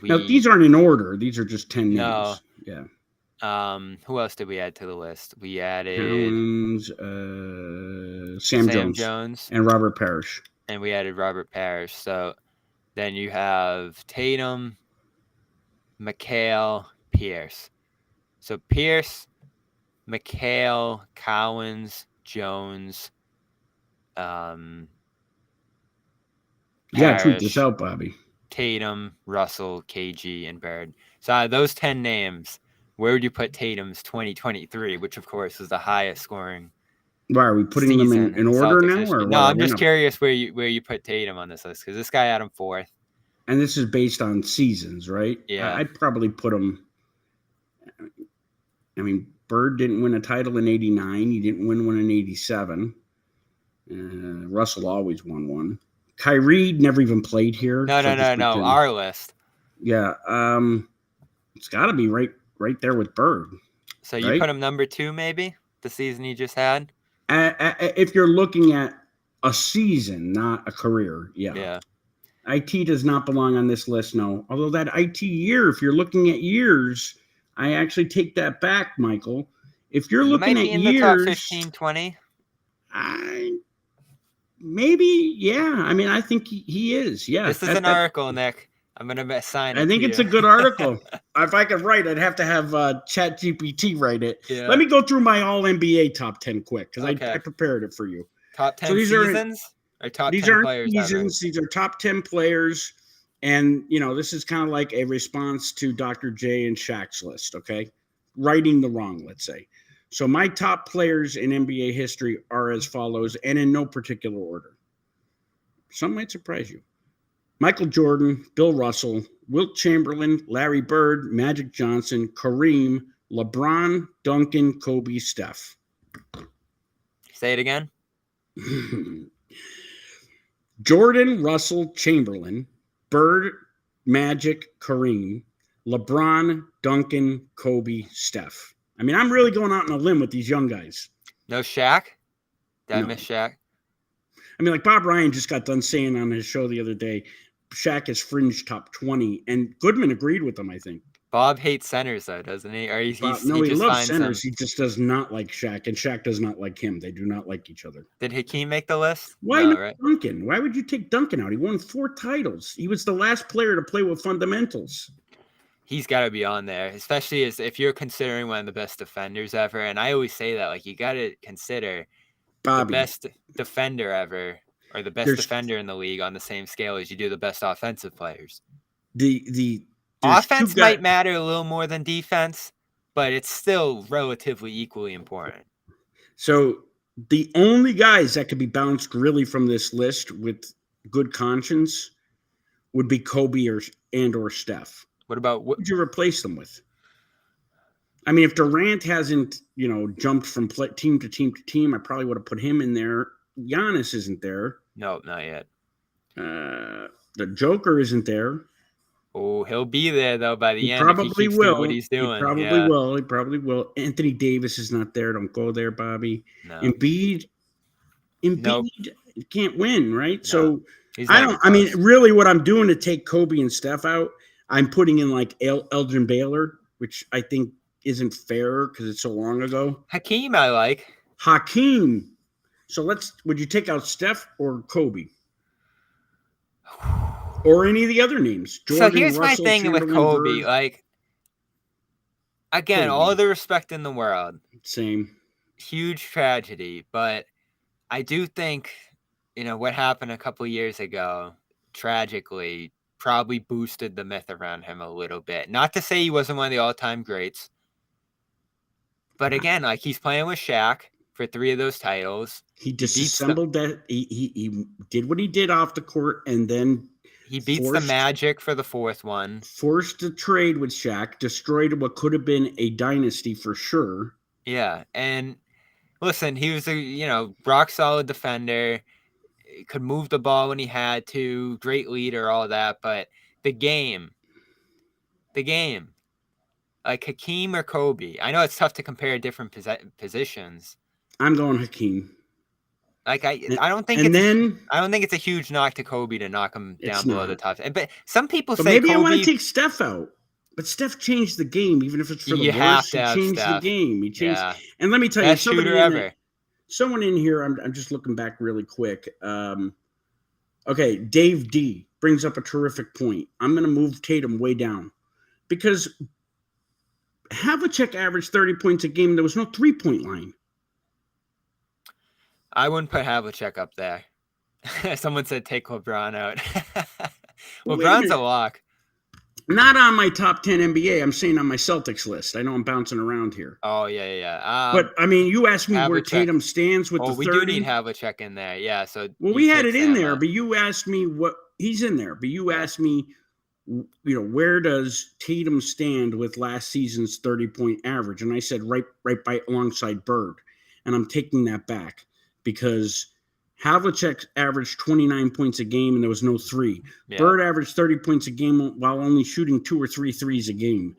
Now these aren't in order. These are just 10 names. No. Yeah. Who else did we add to the list? We added Collins, Sam Jones, and Robert Parrish. And we added Robert Parrish. So then you have Tatum, McHale, Pierce. So Pierce, McHale, Collins, Jones. You gotta tweet this out, Bobby. Tatum, Russell, KG, and Bird. So those 10 names. Where would you put Tatum's 2023, which of course was the highest scoring? Why are we putting them in order now? Or no, I'm just curious where you put Tatum on this list because this guy had him 4th. And this is based on seasons, right? Yeah, I'd probably put him. I mean, Bird didn't win a title in '89. He didn't win one in '87. Russell always won one. Kyrie never even played here. No. Our list. Yeah, it's got to be right there with Bird. So you put him number 2, maybe the season he just had. If you're looking at a season, not a career, yeah. IT does not belong on this list, no. Although that IT year, if you're looking at years, I actually take that back, Michael. If you're looking at years, the top 15, 20. Maybe, yeah. I mean, I think he is. Yeah. This is an article, Nick. I'm going to sign it. I think it's a good article. If I could write, I'd have to have ChatGPT write it. Yeah. Let me go through my all NBA top 10 quick because I prepared it for you. Top 10 seasons? Or top 10 players? These aren't seasons. These are top 10 players. And, this is kind of like a response to Dr. J and Shaq's list, okay? Righting the wrong, let's say. So my top players in NBA history are as follows, and in no particular order. Some might surprise you. Michael Jordan, Bill Russell, Wilt Chamberlain, Larry Bird, Magic Johnson, Kareem, LeBron, Duncan, Kobe, Steph. Say it again. Jordan, Russell, Chamberlain, Bird, Magic, Kareem, LeBron, Duncan, Kobe, Steph. I mean, I'm really going out on a limb with these young guys. No Shaq? Did I No. miss Shaq? I mean, like Bob Ryan just got done saying on his show the other day, Shaq is fringe top 20, and Goodman agreed with him, I think. Bob hates centers, though, doesn't he? Or He he just loves finds centers. them. He just does not like Shaq, and Shaq does not like him. They do not like each other. Did Hakeem make the list? Why No, not right? Duncan? Why would you take Duncan out? He won 4 titles. He was the last player to play with fundamentals. He's got to be on there, especially if you're considering one of the best defenders ever. And I always say that, like, you got to consider Bobby, the best defender ever, or the best defender in the league on the same scale as you do the best offensive players. The offense might matter a little more than defense, but it's still relatively equally important. So the only guys that could be bounced really from this list with good conscience would be Kobe or Steph. What would you replace them with? I mean, if Durant hasn't, jumped from team to team to team, I probably would have put him in there. Giannis isn't there. No, not yet. The Joker isn't there. Oh, he'll be there, though, by the end. Probably if he keeps will. Doing what he's doing. He probably will. Anthony Davis is not there. Don't go there, Bobby. No. Embiid can't win, right? No. So I mean, really what I'm doing to take Kobe and Steph out, I'm putting in like Elgin Baylor, which I think isn't fair because it's so long ago. Hakeem, I like. Hakeem. So would you take out Steph or Kobe? Or any of the other names? Jordan, so here's Russell, my thing with Kobe. Bird. Like, again, Kobe. All the respect in the world. Same. Huge tragedy. But I do think, what happened a couple years ago, tragically, probably boosted the myth around him a little bit. Not to say he wasn't one of the all-time greats. But again, like, he's playing with Shaq for 3 of those titles. He disassembled that. He did what he did off the court, and then he beats the Magic for the 4th one. Forced a trade with Shaq, destroyed what could have been a dynasty for sure. Yeah, and listen, he was a rock solid defender. He could move the ball when he had to. Great leader, all that. But the game. Like Hakeem or Kobe. I know it's tough to compare different positions. I'm going Hakeem. Like I don't think it's a huge knock to Kobe to knock him down below the top. But some people say maybe Kobe, I want to take Steph out. But Steph changed the game, even if it's for the worst. He changed the game. He changed. Yeah. And let me tell you, someone in here. I'm just looking back really quick. Okay, Dave D brings up a terrific point. I'm going to move Tatum way down because Havlicek averaged 30 points a game. There was no 3-point line. I wouldn't put Havlicek up there. Someone said take LeBron out. LeBron's a lock. Not on my top 10 NBA. I'm saying on my Celtics list. I know I'm bouncing around here. Oh, yeah. But, I mean, you asked me where Tatum stands with the 30. We do need Havlicek in there. Yeah, so. Well, we had it in there, but you asked me what – he's in there. But you asked me, where does Tatum stand with last season's 30-point average? And I said right by alongside Bird. And I'm taking that back. Because Havlicek averaged 29 points a game and there was no 3. Yeah. Bird averaged 30 points a game while only shooting 2 or 3 threes a game.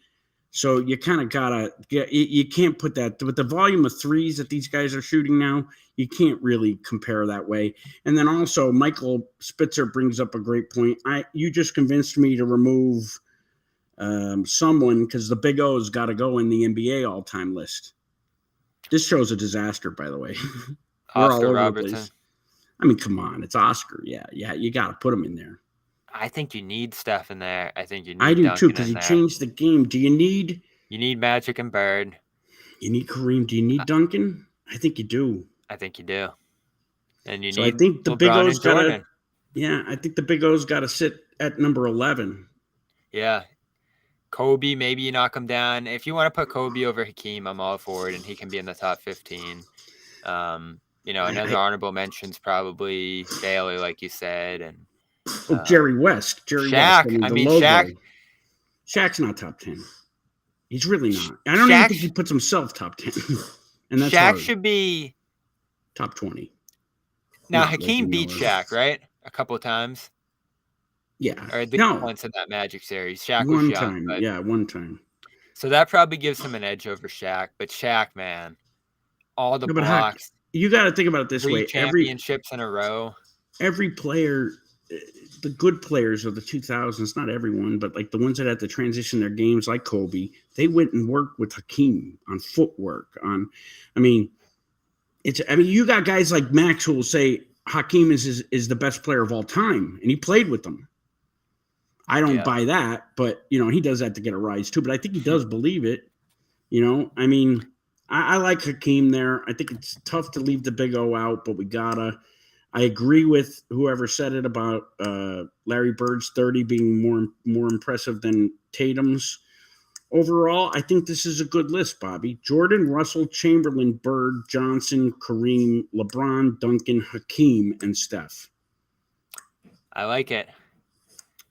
So you kind of gotta you can't put that with the volume of threes that these guys are shooting now. You can't really compare that way. And then also Michael Spitzer brings up a great point. You just convinced me to remove someone because the Big O's got to go in the NBA all-time list. This show's a disaster, by the way. Oscar Robertson. I mean, come on. It's Oscar. Yeah. You got to put him in there. I think you need Steph in there. I think you need Duncan too, because he changed the game. Do you need... You need Magic and Bird. You need Kareem. Do you need Duncan? I think you do. I think you do. And you need I think the LeBron Big O's and Jordan. I think the Big O's got to sit at number 11. Yeah. Kobe, maybe you knock him down. If you want to put Kobe over Hakeem, I'm all for it, and he can be in the top 15. Another honorable mention's probably Bailey, like you said, and Jerry West. Shaq. Shaq. Shaq's not top 10. He's really not. I don't even think he puts himself top 10. And that's Shaq should be top 20. Now Hakeem beat Shaq, right? A couple of times. Yeah. or the No. once in that Magic series. Shaq was One young, time. but Yeah, one time. so that probably gives him an edge over Shaq. But Shaq, man, all the No, but hockey, blocks, you got to think about it this 3 way. Every championships in a row. player, the good players of the 2000s, not everyone, but like the ones that had to transition their games, like Kobe, they went and worked with Hakeem on footwork. I mean, you got guys like Max who will say Hakeem is the best player of all time, and he played with them. I don't Yeah. buy that, but he does that to get a rise too. But I think he does believe it. I mean, I like Hakeem there. I think it's tough to leave the Big O out, but we gotta. I agree with whoever said it about Larry Bird's 30 being more impressive than Tatum's. Overall, I think this is a good list, Bobby. Jordan, Russell, Chamberlain, Bird, Johnson, Kareem, LeBron, Duncan, Hakeem, and Steph. I like it.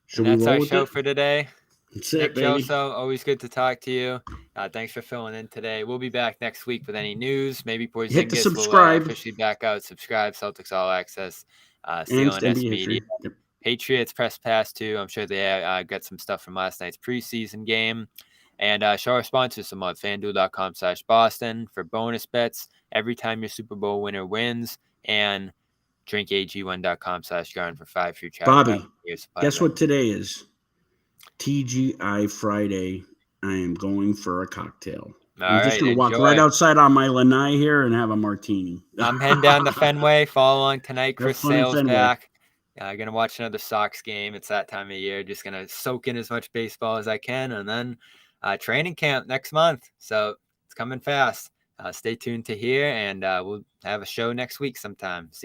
Should And we that's roll our with show it? for today. That's Nick it, baby. Gelso, always good to talk to you. Thanks for filling in today. We'll be back next week with any news. Maybe Hit the Porzingis will subscribe officially back out. Subscribe, Celtics All Access, and CLNS NBA Media. history. Yep. Patriots Press Pass too. I'm sure they got some stuff from last night's preseason game. And show our sponsors some love. FanDuel.com/Boston for bonus bets every time your Super Bowl winner wins. And drinkag1.com/Garden for 5 free travel. Bobby, guess what today is? TGI Friday. I am going for a cocktail. I'm just going to walk right outside on my lanai here and have a martini. I'm heading down to Fenway. Follow along tonight. Chris Sale's back. Going to watch another Sox game. It's that time of year. Just going to soak in as much baseball as I can. And then training camp next month. So it's coming fast. Stay tuned to here, and we'll have a show next week sometime. See you.